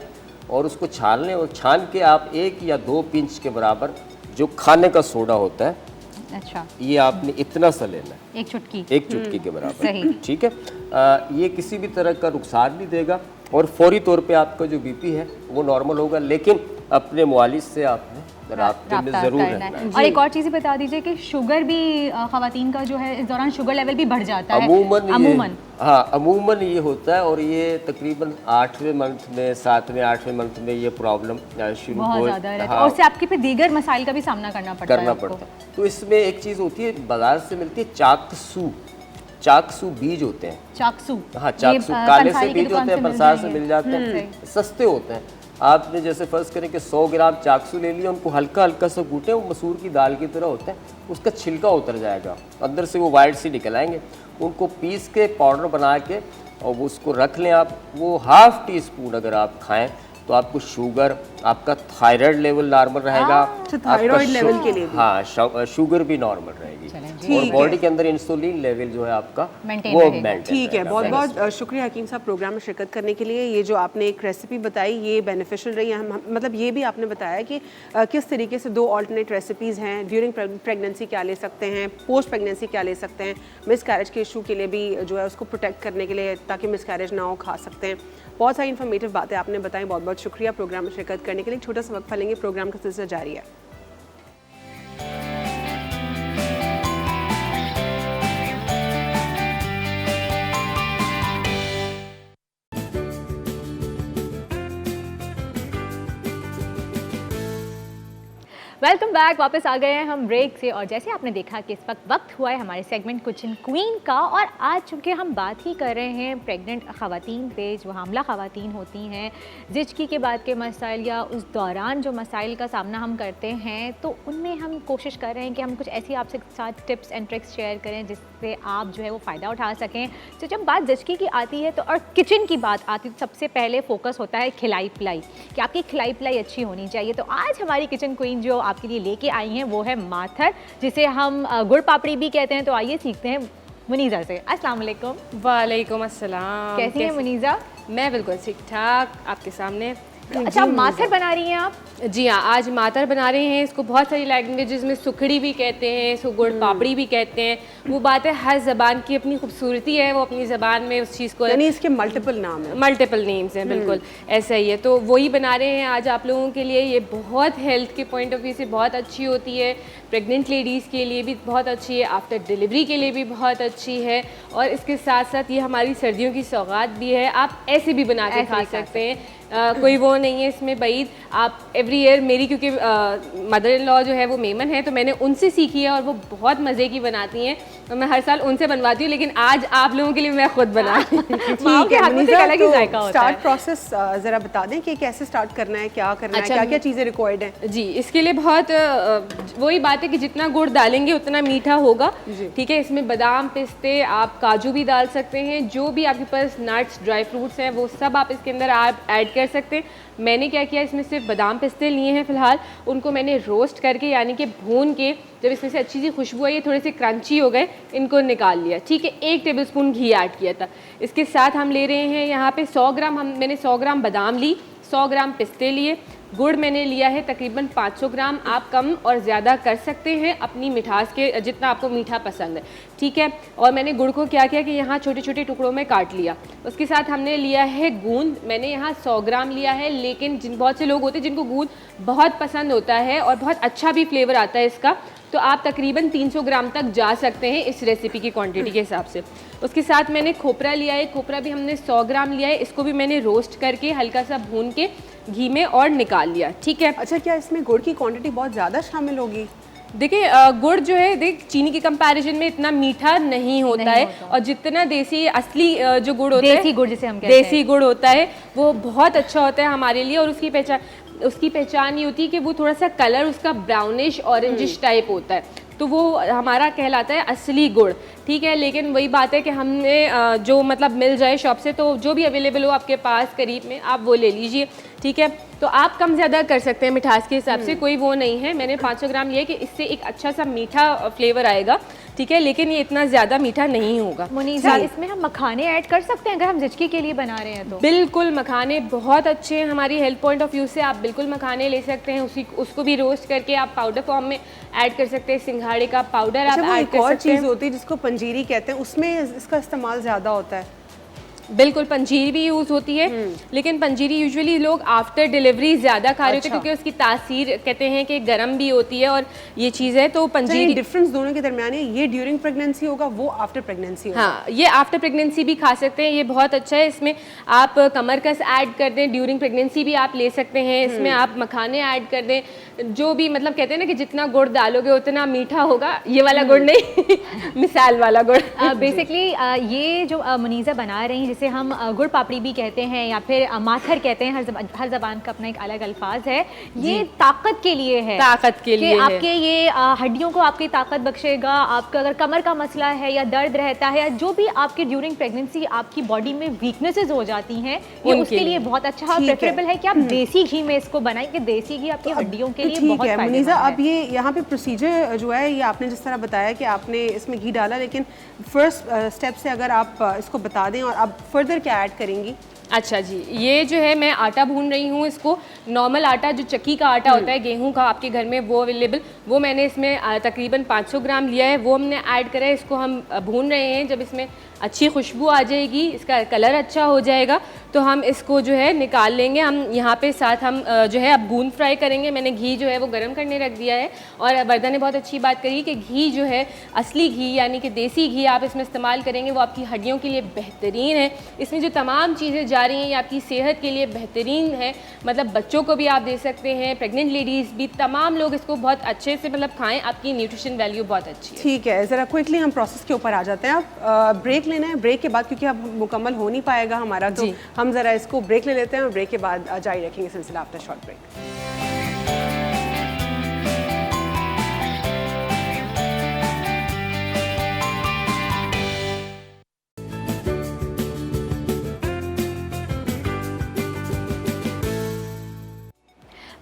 और उसको छान लें, और छान के आप 1 या 2 पिंच के बराबर जो खाने का सोडा होता है, अच्छा, ये आपने इतना सा लेना है, 1 चुटकी, 1 चुटकी के बराबर। ठीक है। ये किसी भी तरह का नुकसान नहीं देगा, और फौरी तौर पे आपका जो बीपी है वो नॉर्मल होगा, लेकिन अपने मुआलिज से आपने राब्ते में ज़रूर रहना है। और एक और चीज़ बता दीजिए कि शुगर भी ख़वातीन का जो है इस दौरान शुगर लेवल भी बढ़ जाता है अमूमन ये होता है, और ये तकरीबन 8वें मंथ में 7वें 8वें मंथ में ये प्रॉब्लम शुरू बहुत ज़्यादा रहता है, और उससे आपके फिर दीगर मसाइल का भी सामना करना पड़ता है। तो इसमें एक चीज़ होती है, बाजार से मिलती है चाकसू बीज होते हैं। चाकसू, हाँ, चाकसू काले से बीज होते हैं, बरसात से मिल जाते हैं, सस्ते होते हैं। आपने जैसे फ़र्ज़ करें कि 100 ग्राम चाकसू ले लिया, उनको हल्का हल्का सा कूटें, वो मसूर की दाल की तरह होते हैं, उसका छिलका उतर जाएगा, अंदर से वो वाइट सी निकल आएंगे। उनको पीस के पाउडर बना के और वो उसको रख लें आप। वो ½ टीस्पून अगर आप खाएं तो आपको शुगर, आपका थायराइड लेवल नॉर्मल रहेगा, थायराइड लेवल के लिए भी। हाँ, शुगर भी नॉर्मल रहेगी, और बॉडी के अंदर इंसुलिन लेवल जो है आपका वो मेंटेन। ठीक है, बहुत बहुत शुक्रिया हकीम साहब प्रोग्राम में शिरकत करने के लिए। ये जो आपने एक रेसिपी बताई ये बेनिफिशियल रही है, मतलब ये भी आपने बताया कि किस तरीके से 2 ऑल्टरनेट रेसिपीज़ हैं। ड्यूरिंग प्रेगनेंसी क्या ले सकते हैं, पोस्ट प्रेगनेंसी क्या ले सकते हैं, मिस कैरेज के इशू के लिए भी जो है उसको प्रोटेक्ट करने के लिए, ताकि मिस कैरेज ना हो, खा सकते हैं। बहुत सारी इन्फॉर्मेटिव बातें आपने बताई, बहुत बहुत शुक्रिया प्रोग्राम में शिरकत करने के लिए। छोटा सा वक्फा लेंगे, प्रोग्राम का सिलसिला जारी है। वेलकम बैक, वापस आ गए हैं हम ब्रेक से। और जैसे आपने देखा कि इस वक्त हुआ है हमारे सेगमेंट किचन क्वीन का, और आज चूँकि हम बात ही कर रहे हैं प्रेग्नेंट ख़वातीन पे, जो हामला ख़वातीन होती हैं, ज़िचकी के बाद के मसाइल या उस दौरान जो मसाइल का सामना हम करते हैं, तो उनमें हम कोशिश कर रहे हैं कि हम कुछ ऐसी आपसे साथ टिप्स एंड ट्रिक्स शेयर करें जिससे आप जो है वो फ़ायदा उठा सकें। तो जब बात ज़िचकी की आती है तो और किचन की बात आती है तो सबसे पहले फोकस होता है खिलाई पिलाई, कि आपकी खिलाई पिलाई अच्छी होनी चाहिए। तो आज हमारी किचन क्वीन जो आपके लिए लेके आई हैं वो है माथर, जिसे हम गुड़ पापड़ी भी कहते हैं। तो आइए सीखते हैं मुनीज़ा से। अस्सलाम वालेकुम। वालेकुम अस्सलाम। कैसी हैं मुनीज़ा? मैं बिल्कुल ठीक ठाक आपके सामने। अच्छा, माथर बना रही हैं आप? जी हाँ, आज मातर बना रहे हैं। इसको बहुत सारी लैंग्वेजेस में सुखड़ी भी कहते हैं, इसको गुड़ पापड़ी भी कहते हैं। वो बात है, हर ज़बान की अपनी खूबसूरती है, वो अपनी ज़बान में उस चीज़ को, यानी इसके मल्टीपल नाम हैं, मल्टीपल नेम्स हैं, बिल्कुल ऐसा ही है। तो वही बना रहे हैं आज आप लोगों के लिए। ये बहुत हेल्थ के पॉइंट ऑफ व्यू से बहुत अच्छी होती है, प्रेग्नेंट लेडीज़ के लिए भी बहुत अच्छी है, आफ्टर डिलीवरी के लिए भी बहुत अच्छी है, और इसके साथ साथ ये हमारी सर्दियों की सौगात भी है। आप ऐसे भी बना के खा सकते हैं, कोई वो नहीं है इसमें बैद। आप एवरी ईयर मेरी, क्योंकि मदर इन लॉ जो है वो मेमन है, तो मैंने उनसे सीखी है और वो बहुत मज़े की बनाती हैं, तो मैं हर साल उनसे बनवाती हूँ, लेकिन आज आप लोगों के लिए मैं खुद बना रही हूँ। ठीक है मुनीज़ा, तो स्टार्ट प्रोसेस ज़रा बता दें कि कैसे स्टार्ट करना है, क्या करना है, क्या क्या चीज़ें रिक्वायर्ड हैं? जी, इसके लिए बहुत वही बात है कि जितना गुड़ डालेंगे उतना मीठा होगा। ठीक है, इसमें बादाम, पिस्ते, आप काजू भी डाल सकते हैं, जो भी आपके पास नट्स, ड्राई फ्रूट्स हैं वो सब आप इसके अंदर आप ऐड कर सकते हैं। मैंने क्या किया, इसमें सिर्फ बादाम पिस्ते लिए हैं फ़िलहाल, उनको मैंने रोस्ट करके यानी कि भून के, जब इसमें से अच्छी सी खुशबू आई, थोड़े से क्रंची हो गए, इनको निकाल लिया। ठीक है, 1 टेबलस्पून घी ऐड किया था। इसके साथ हम ले रहे हैं यहाँ पे 100 ग्राम, मैंने 100 ग्राम बादाम ली, 100 ग्राम पिस्ते लिए, गुड़ मैंने लिया है तकरीबन 500 ग्राम। आप कम और ज़्यादा कर सकते हैं अपनी मिठास के, जितना आपको मीठा पसंद है। ठीक है, और मैंने गुड़ को क्या किया कि यहाँ छोटे छोटे टुकड़ों में काट लिया। उसके साथ हमने लिया है गूंद, मैंने यहाँ 100 ग्राम लिया है, लेकिन बहुत से लोग होते हैं जिनको गूंद बहुत पसंद होता है और बहुत अच्छा भी फ्लेवर आता है इसका, तो आप तकरीबन 300 ग्राम तक जा सकते हैं इस रेसिपी की क्वांटिटी के हिसाब से। उसके साथ मैंने खोपरा लिया है, खोपरा भी हमने 100 ग्राम लिया है, इसको भी मैंने रोस्ट करके हल्का सा भून के घी में और निकाल लिया। ठीक है। अच्छा, क्या इसमें गुड़ की क्वांटिटी बहुत ज़्यादा शामिल होगी? देखिए, गुड़ जो है चीनी की कंपैरिजन में इतना मीठा नहीं होता है, और जितना देसी असली जो गुड़ होता है, देसी गुड़ जिसे हम कहते हैं, देसी गुड़ होता है, वो बहुत अच्छा होता है हमारे लिए। और उसकी पहचान ये होती है कि वो थोड़ा सा कलर उसका ब्राउनिश ऑरेंजिश टाइप होता है, तो वो हमारा कहलाता है असली गुड़। ठीक है, लेकिन वही बात है कि हमने जो मतलब मिल जाए शॉप से, तो जो भी अवेलेबल हो आपके पास करीब में आप वो ले लीजिए। ठीक है, तो आप कम ज़्यादा कर सकते हैं मिठास के हिसाब से, कोई वो नहीं है। मैंने 500 ग्राम लिया कि इससे एक अच्छा सा मीठा फ्लेवर आएगा। ठीक है, लेकिन ये इतना ज़्यादा मीठा नहीं होगा। मुनीज़ा, इसमें हम मखाने ऐड कर सकते हैं अगर हम ज़िचकी के लिए बना रहे हैं तो? बिल्कुल, मखाने बहुत अच्छे हैं हमारी हेल्थ पॉइंट ऑफ व्यू से, आप बिल्कुल मखाने ले सकते हैं। उसको भी रोस्ट करके आप पाउडर फॉर्म में ऐड कर सकते हैं। सिंघाड़े का पाउडर आप ऐड कर सकते हैं। चीज़ होती है जिसको पंजीरी कहते हैं, उसमें इसका इस्तेमाल ज़्यादा होता है। बिल्कुल, पंजीरी भी यूज़ होती है, लेकिन पंजीरी यूजुअली लोग आफ्टर डिलीवरी ज़्यादा खा रहे होते हैं, क्योंकि उसकी तासीर कहते हैं कि गर्म भी होती है और ये चीज़ है। तो पंजीरी डिफरेंस दोनों के दरमियान है, ये ड्यूरिंग प्रेगनेंसी होगा, वो आफ्टर प्रेगनेंसी होगा। हाँ, ये आफ्टर प्रेगनेंसी भी खा सकते हैं, ये बहुत अच्छा है। इसमें आप कमरकस ऐड कर दें, ड्यूरिंग प्रेगनेंसी भी आप ले सकते हैं। इसमें आप मखाने ऐड कर दें, जो भी मतलब कहते हैं ना कि जितना गुड़ डालोगे उतना मीठा होगा। ये वाला गुड़ नहीं मिसाल वाला गुड़। बेसिकली ये जो मुनीज़ा बना रही हैं, जिसे हम गुड़ पापड़ी भी कहते हैं या फिर माथर कहते हैं, हर ज़बान का अपना एक अलग अल्फाज है। ये ताकत के लिए है, ताकत के लिए आपके ये हड्डियों को आपकी ताकत बख्शेगा। आपका अगर कमर का मसला है या दर्द रहता है या जो भी आपके ड्यूरिंग प्रेगनेंसी आपकी बॉडी में वीकनेसेस हो जाती हैं, ये उसके लिए बहुत अच्छा और प्रेफरेबल है कि आप देसी घी में इसको बनाएं, कि देसी घी आपकी हड्डियों के लिए ठीक बहुत है फायदेमंद मुनीज़ा, है। अब ये यहाँ पे प्रोसीजर जो है, ये आपने जिस तरह बताया कि आपने इसमें घी डाला, लेकिन फर्स्ट स्टेप से अगर आप इसको बता दें और आप फर्दर क्या ऐड करेंगी? अच्छा जी, ये जो है मैं आटा भून रही हूँ। इसको नॉर्मल आटा, जो चक्की का आटा होता है गेहूं का, आपके घर में वो अवेलेबल, वो मैंने इसमें तकरीबन 500 ग्राम लिया है, वो हमने ऐड करा है। इसको हम भून रहे हैं। जब इसमें अच्छी खुशबू आ जाएगी, इसका कलर अच्छा हो जाएगा, तो हम इसको जो है निकाल लेंगे। हम यहाँ पे साथ हम जो है अब गूंद फ्राई करेंगे। मैंने घी जो है वो गर्म करने रख दिया है। और वर्दा ने बहुत अच्छी बात करी कि घी जो है असली घी यानी कि देसी घी आप इसमें इस्तेमाल करेंगे, वो आपकी हड्डियों के लिए बेहतरीन है। इसमें जो तमाम चीज़ें जा रही हैं ये आपकी सेहत के लिए बेहतरीन है। मतलब बच्चों को भी आप दे सकते हैं, प्रेग्नेंट लेडीज़ भी, तमाम लोग इसको बहुत अच्छे से मतलब खाएँ। आपकी न्यूट्रिशन वैल्यू बहुत अच्छी है। ठीक है, ज़रा क्विकली हम प्रोसेस के ऊपर आ जाते हैं। अब ब्रेक लेना है, ब्रेक के बाद क्योंकि अब मुकम्मल हो नहीं पाएगा हमारा, तो हम ज़रा इसको ब्रेक ले लेते हैं और ब्रेक के बाद जारी रखेंगे सिलसिला after short break.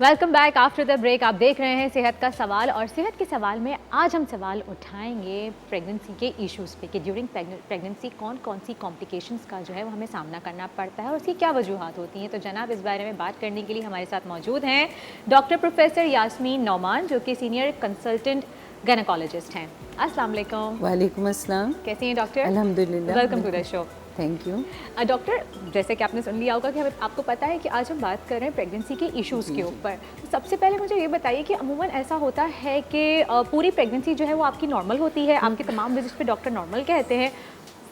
Welcome back after the break. आप देख रहे हैं सेहत का सवाल, और सेहत के सवाल में आज हम सवाल उठाएंगे प्रेगनेंसी के इश्यूज़ पे कि ड्यूरिंग प्रेगनेंसी कौन कौन सी कॉम्प्लिकेशंस का जो है वो हमें सामना करना पड़ता है और उसकी क्या वजूहात होती हैं। तो जनाब, इस बारे में बात करने के लिए हमारे साथ मौजूद हैं डॉक्टर प्रोफेसर यास्मीन नौमान, जो कि सीनियर कंसल्टेंट गायनेकोलॉजिस्ट हैं। अस्सलाम वालेकुम। वालेकुम अस्सलाम। कैसी हैं डॉक्टर? अल्हम्दुलिल्लाह। Welcome to the show. Thank you. Doctor, जैसे कि आपने सुन लिया होगा कि आपको पता है कि आज हम बात कर रहे हैं प्रेगनेंसी के इश्यूज़ के ऊपर। तो सबसे पहले मुझे ये बताइए कि अमूमन ऐसा होता है कि पूरी प्रेगनेंसी जो है वो आपकी नॉर्मल होती है, आपके तमाम विजिट्स पे डॉक्टर नॉर्मल कहते हैं,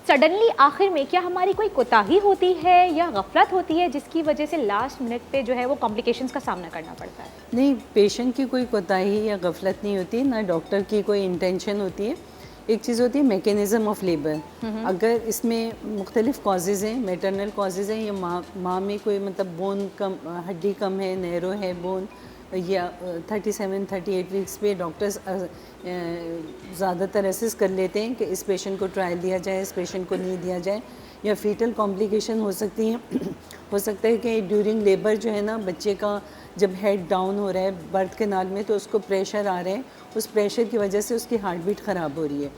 सडनली आखिर में क्या हमारी कोई कोताही होती है या गफलत होती है जिसकी वजह से लास्ट मिनट पे जो है वो कॉम्प्लिकेशंस का सामना करना पड़ता है? नहीं, पेशेंट की कोई कोताही या गफलत नहीं होती, ना डॉक्टर की कोई इंटेंशन होती है। एक चीज़ होती है मैकेनिज़्म ऑफ लेबर। अगर इसमें मुख्तलिफ कॉजेज़ हैं, मैटरनल कॉजेज़ हैं, या माँ में कोई मतलब बोन कम, हड्डी कम है, नैरो है बोन, या 37-38 वीक्स पे डॉक्टर्स ज़्यादातर असेस कर लेते हैं कि इस पेशेंट को ट्रायल दिया जाए, इस पेशेंट को नहीं दिया जाए, या फीटल कॉम्प्लिकेशन हो सकती हैं। हो सकता है कि ड्यूरिंग लेबर जो है ना, बच्चे का जब हेड डाउन हो रहा है बर्थ कैनाल में, तो उसको प्रेशर आ रहा है, उस प्रेशर की वजह से उसकी हार्ट बीट ख़राब हो रही है।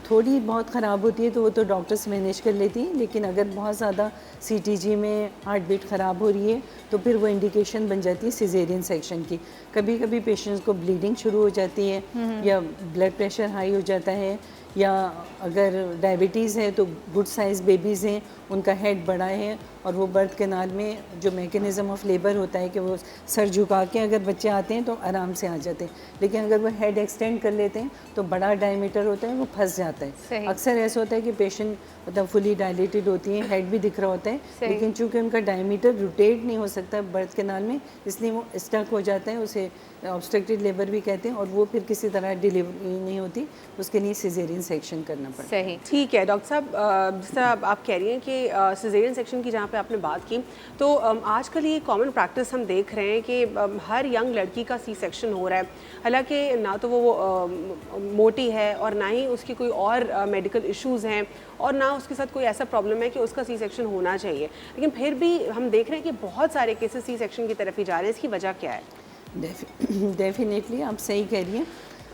थोड़ी बहुत ख़राब होती है तो वो तो डॉक्टर्स मैनेज कर लेती हैं, लेकिन अगर बहुत ज़्यादा सीटीजी में हार्ट बीट ख़राब हो रही है तो फिर वो इंडिकेशन बन जाती है सिजेरियन सेक्शन की। कभी कभी पेशेंट्स को ब्लीडिंग शुरू हो जाती है, या ब्लड प्रेशर हाई हो जाता है, या अगर डायबिटीज़ है तो गुड साइज़ बेबीज़ हैं, उनका हेड बड़ा है और वो बर्थ कैनाल में जो मैकेनिज़्म ऑफ लेबर होता है कि वो सर झुका के अगर बच्चे आते हैं तो आराम से आ जाते हैं, लेकिन अगर वो हेड एक्सटेंड कर लेते हैं तो बड़ा डायमीटर होता है, वो फंस जाता है। अक्सर ऐसा होता है कि पेशेंट मतलब फुली डायलेटेड होती है, हेड भी दिख रहा होता है, लेकिन चूँकि उनका डायमीटर रोटेट नहीं हो सकता बर्थ कैनाल में, इसलिए वो स्टक हो जाता है, उसे ऑब्स्ट्रक्टेड लेबर भी कहते हैं, और वो फिर किसी तरह डिलीवरी नहीं होती, उसके लिए सिजेरियन सेक्शन करना पड़ता है। सही, ठीक है डॉक्टर साहब, जिस तरह आप कह रही हैं कि सिजेरियन सेक्शन की जहाँ पे आपने बात की, तो आजकल ये कॉमन प्रैक्टिस हम देख रहे हैं कि हर यंग लड़की का सी सेक्शन हो रहा है, हालांकि ना तो वो मोटी है और ना ही उसकी कोई और मेडिकल इश्यूज़ हैं और ना उसके साथ कोई ऐसा प्रॉब्लम है कि उसका सी सेक्शन होना चाहिए, लेकिन फिर भी हम देख रहे हैं कि बहुत सारे केसेस सी सेक्शन की तरफ ही जा रहे हैं। इसकी वजह क्या है? डेफिनेटली आप सही कह रही हैं।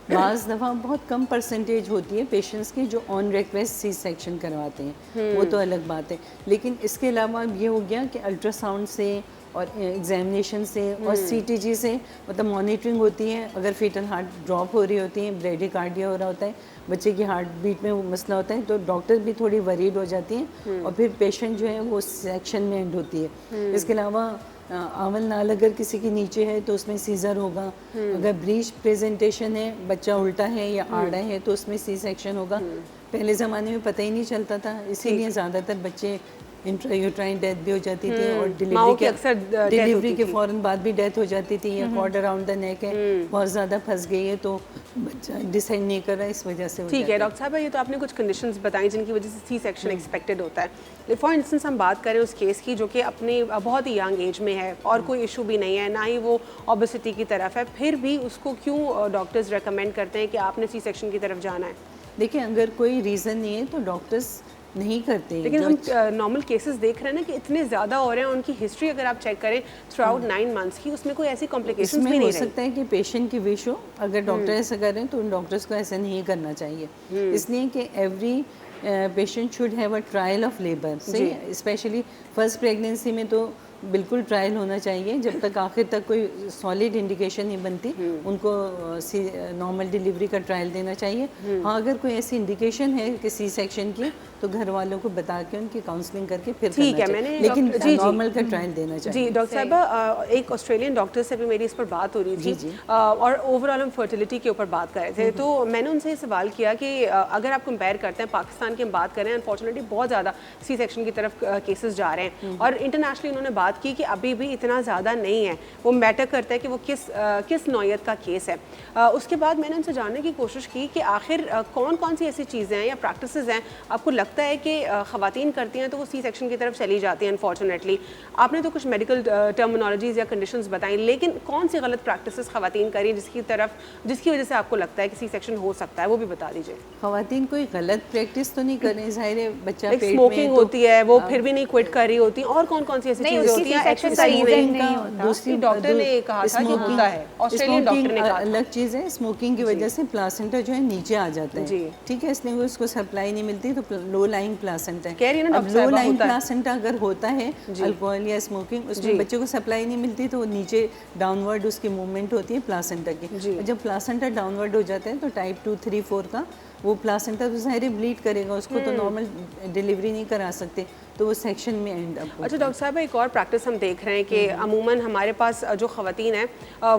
बाज़ दफ़ा बहुत कम परसेंटेज होती है पेशेंट्स की जो ऑन रिक्वेस्ट सी सेक्शन करवाते हैं, वो तो अलग बात है। लेकिन इसके अलावा ये हो गया कि अल्ट्रासाउंड से और एग्जामिनेशन से और सीटीजी से मतलब मॉनिटरिंग होती है। अगर फीटल हार्ट ड्रॉप हो रही होती है, ब्रेडिकार्डिया हो रहा होता है, बच्चे की हार्ट बीट में वो मसला होता है, तो डॉक्टर भी थोड़ी वरीड हो जाती हैं और फिर पेशेंट जो है वो सेक्शन में एंड होती है। इसके अलावा आंवल नाल अगर किसी के नीचे है तो उसमें सीज़र होगा। अगर ब्रीच प्रेजेंटेशन है, बच्चा उल्टा है या आड़ा है, तो उसमें सी सेक्शन होगा। पहले ज़माने में पता ही नहीं चलता था, इसीलिए ज़्यादातर बच्चे इंट्रायूट्राइन डेथ भी हो जाती थी और डिलीवरी के फ़ौरन बाद भी डेथ हो जाती थी। या कॉर्ड अराउंड द नेक है, बहुत ज़्यादा फंस गई है तो बच्चा डिसाइड नहीं कर रहा, इस वजह से। ठीक है डॉक्टर साहब, ये तो आपने कुछ कंडीशंस बताई जिनकी वजह से सी सेक्शन एक्सपेक्टेड होता है। फॉर इंस्टेंस हम बात करें उस केस की जो कि अपने बहुत ही यंग एज में है और कोई इशू भी नहीं है, ना ही वो ओबेसिटी की तरफ है, फिर भी उसको क्यों डॉक्टर्स रेकमेंड करते हैं कि आपने सी सेक्शन की तरफ जाना है? देखिए, अगर कोई रीज़न नहीं है तो डॉक्टर्स नहीं करते। लेकिन हम नॉर्मल केसेस देख रहे हैं ना कि इतने ज़्यादा हो रहे हैं, उनकी हिस्ट्री अगर आप चेक करें थ्रू आउट 9 मंथ्स की, उसमें कोई ऐसी कॉम्प्लिकेशंस भी नहीं हो सकता है कि पेशेंट की विश हो, अगर डॉक्टर ऐसा कर रहे हैं तो उन डॉक्टर्स को ऐसा नहीं करना चाहिए। इसलिए कि every patient should have a trial of labour, सही, स्पेशली फर्स्ट प्रेगनेंसी में तो बिल्कुल ट्रायल होना चाहिए। जब तक आखिर तक कोई सॉलिड इंडिकेशन नहीं बनती उनको नॉर्मल डिलीवरी का ट्रायल देना चाहिए। हाँ, अगर कोई ऐसी इंडिकेशन है कि सी सेक्शन की तो घर वालों को बता के उनकी काउंसलिंग करके फिर ठीक है, मैंने लेकिन नॉर्मल का ट्रायल देना चाहिए। जी डॉक्टर साहब, एक ऑस्ट्रेलियन डॉक्टर से भी मेरी इस पर बात हो रही थी और ओवरऑल हम फर्टिलिटी के ऊपर बात कर रहे थे, तो मैंने उनसे ये सवाल किया कि अगर आप कंपेयर करते हैं पाकिस्तान की हम बात करें, अनफॉर्चुनेटली बहुत ज़्यादा सी सेक्शन की तरफ केसेस जा रहे हैं और इंटरनेशनली उन्होंने बात की कि अभी भी इतना ज़्यादा नहीं है, वो मैटर करता है कि वो किस नौयत का केस है। उसके बाद मैंने उनसे जानने की कोशिश की कि आखिर कौन कौन सी ऐसी चीज़ें हैं या प्रैक्टिसेस हैं आपको लगता है कि ख़वातीन करती हैं तो वो सी सेक्शन की तरफ चली जाती हैं। अनफॉर्चुनेटली आपने तो कुछ मेडिकल टर्मिनोलॉजीज़ या कंडीशंस बताई, लेकिन कौन सी गलत प्रैक्टिसेस ख़वातीन करी जिसकी वजह से आपको लगता है कि सी सेक्शन हो सकता है, वो भी बता दीजिए। ख़वातीन कोई गलत प्रैक्टिस तो नहीं कर रही, ज़ाहिर है बच्चा पेट में स्मोकिंग होती है वो फिर भी नहीं क्विट कर रही होती, और कौन कौन सी ऐसी चीज़ें होती हैं? दूसरी डॉक्टर ने कहा था कि होता है, ऑस्ट्रेलियन डॉक्टर ने कहा अलग चीज़ है। स्मोकिंग की वजह से प्लासेंटा जो है नीचे आ जाता है, ठीक है, इसलिए उसको सप्लाई नहीं मिलती तो लो लाइंग प्लासेंटा है। अब लो लाइंग प्लासेंटा अगर होता है अल्कोहल या स्मोकिंग, उसमें बच्चे को सप्लाई नहीं मिलती तो नीचे डाउनवर्ड उसकी मूवमेंट होती है प्लासेंटा की। जब प्लासेंटा डाउनवर्ड हो जाता है तो टाइप 2, 3, 4 का वो प्लासेंटा तो ज़ाहिर ब्लीड करेगा, उसको तो नॉर्मल डिलीवरी नहीं करा सकते, तो वो सेक्शन में एंड अप। अच्छा डॉक्टर साहब, एक और प्रैक्टिस हम देख रहे हैं कि अमूमन हमारे पास जो ख़वातीन हैं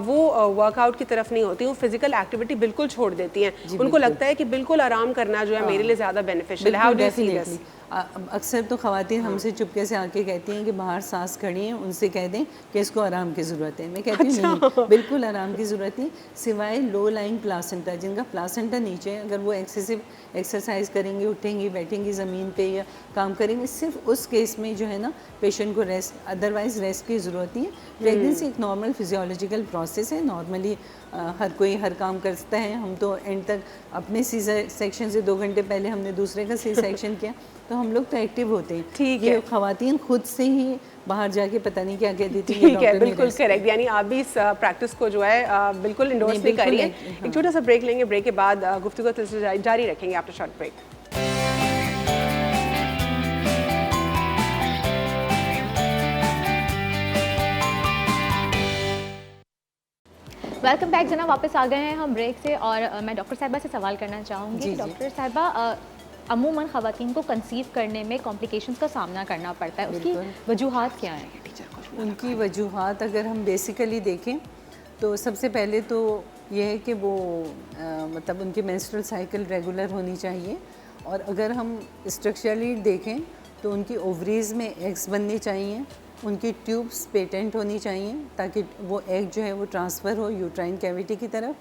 वो वर्कआउट की तरफ नहीं होती, वो फिजिकल एक्टिविटी बिल्कुल छोड़ देती हैं। उनको लगता है कि बिल्कुल आराम करना जो है मेरे लिए ज़्यादा बेनिफिशियल है। How do you see this? अक्सर तो ख़वातीन हमसे चुपके से आके कहती हैं कि बाहर सांस खड़ी हैं, उनसे कह दें कि इसको आराम की ज़रूरत है। मैं कहती हूँ नहीं, बिल्कुल आराम की ज़रूरत नहीं, सिवाय लो लाइंग प्लासेंटा, जिनका प्लासेंटा नीचे है, अगर वो एक्सेसिव एक्सरसाइज करेंगी, उठेंगी, बैठेंगी ज़मीन पे या काम करेंगे, सिर्फ उस केस में जो है ना पेशेंट को रेस्ट, अदरवाइज़ रेस्ट की ज़रूरत नहीं है। प्रेगनेंसी एक नॉर्मल फिजियोलॉजिकल प्रोसेस है, नॉर्मली हर कोई हर काम करता है। हम तो एंड तक अपने सी सेक्शन से 2 घंटे पहले हमने दूसरे का सी सेक्शन किया, तो हम लोग तो एक्टिव होते हैं। ठीक है, ख़वातीन खुद से ही बाहर जाके पता नहीं क्या कह देती है। ठीक है, बिल्कुल करेक्ट, यानी आप भी इस प्रैक्टिस को जो है बिल्कुल इंडोर्स नहीं करिए। एक छोटा सा ब्रेक लेंगे, ब्रेक के बाद गुफ्तगू का सिलसिला जारी रखेंगे after short break. Welcome back जना, वापस आ गए हैं हम ब्रेक से और मैं डॉक्टर साहिबा से सवाल करना चाहूँगी। डॉक्टर साहिबा, अमूमन ख़वातीन को कंसीव करने में कॉम्प्लिकेशंस का सामना करना पड़ता है, उसकी वजूहात क्या हैं? उनकी वजूहात अगर हम बेसिकली देखें तो सबसे पहले तो ये है कि वो मतलब उनकी मेंस्ट्रुअल साइकिल रेगुलर होनी चाहिए, और अगर हम स्ट्रक्चरली देखें तो उनकी ओवरीज़ में एग्स बनने चाहिए, उनकी ट्यूब्स पेटेंट होनी चाहिए ताकि वो एग जो है वो ट्रांसफ़र हो यूट्राइन कैविटी की तरफ,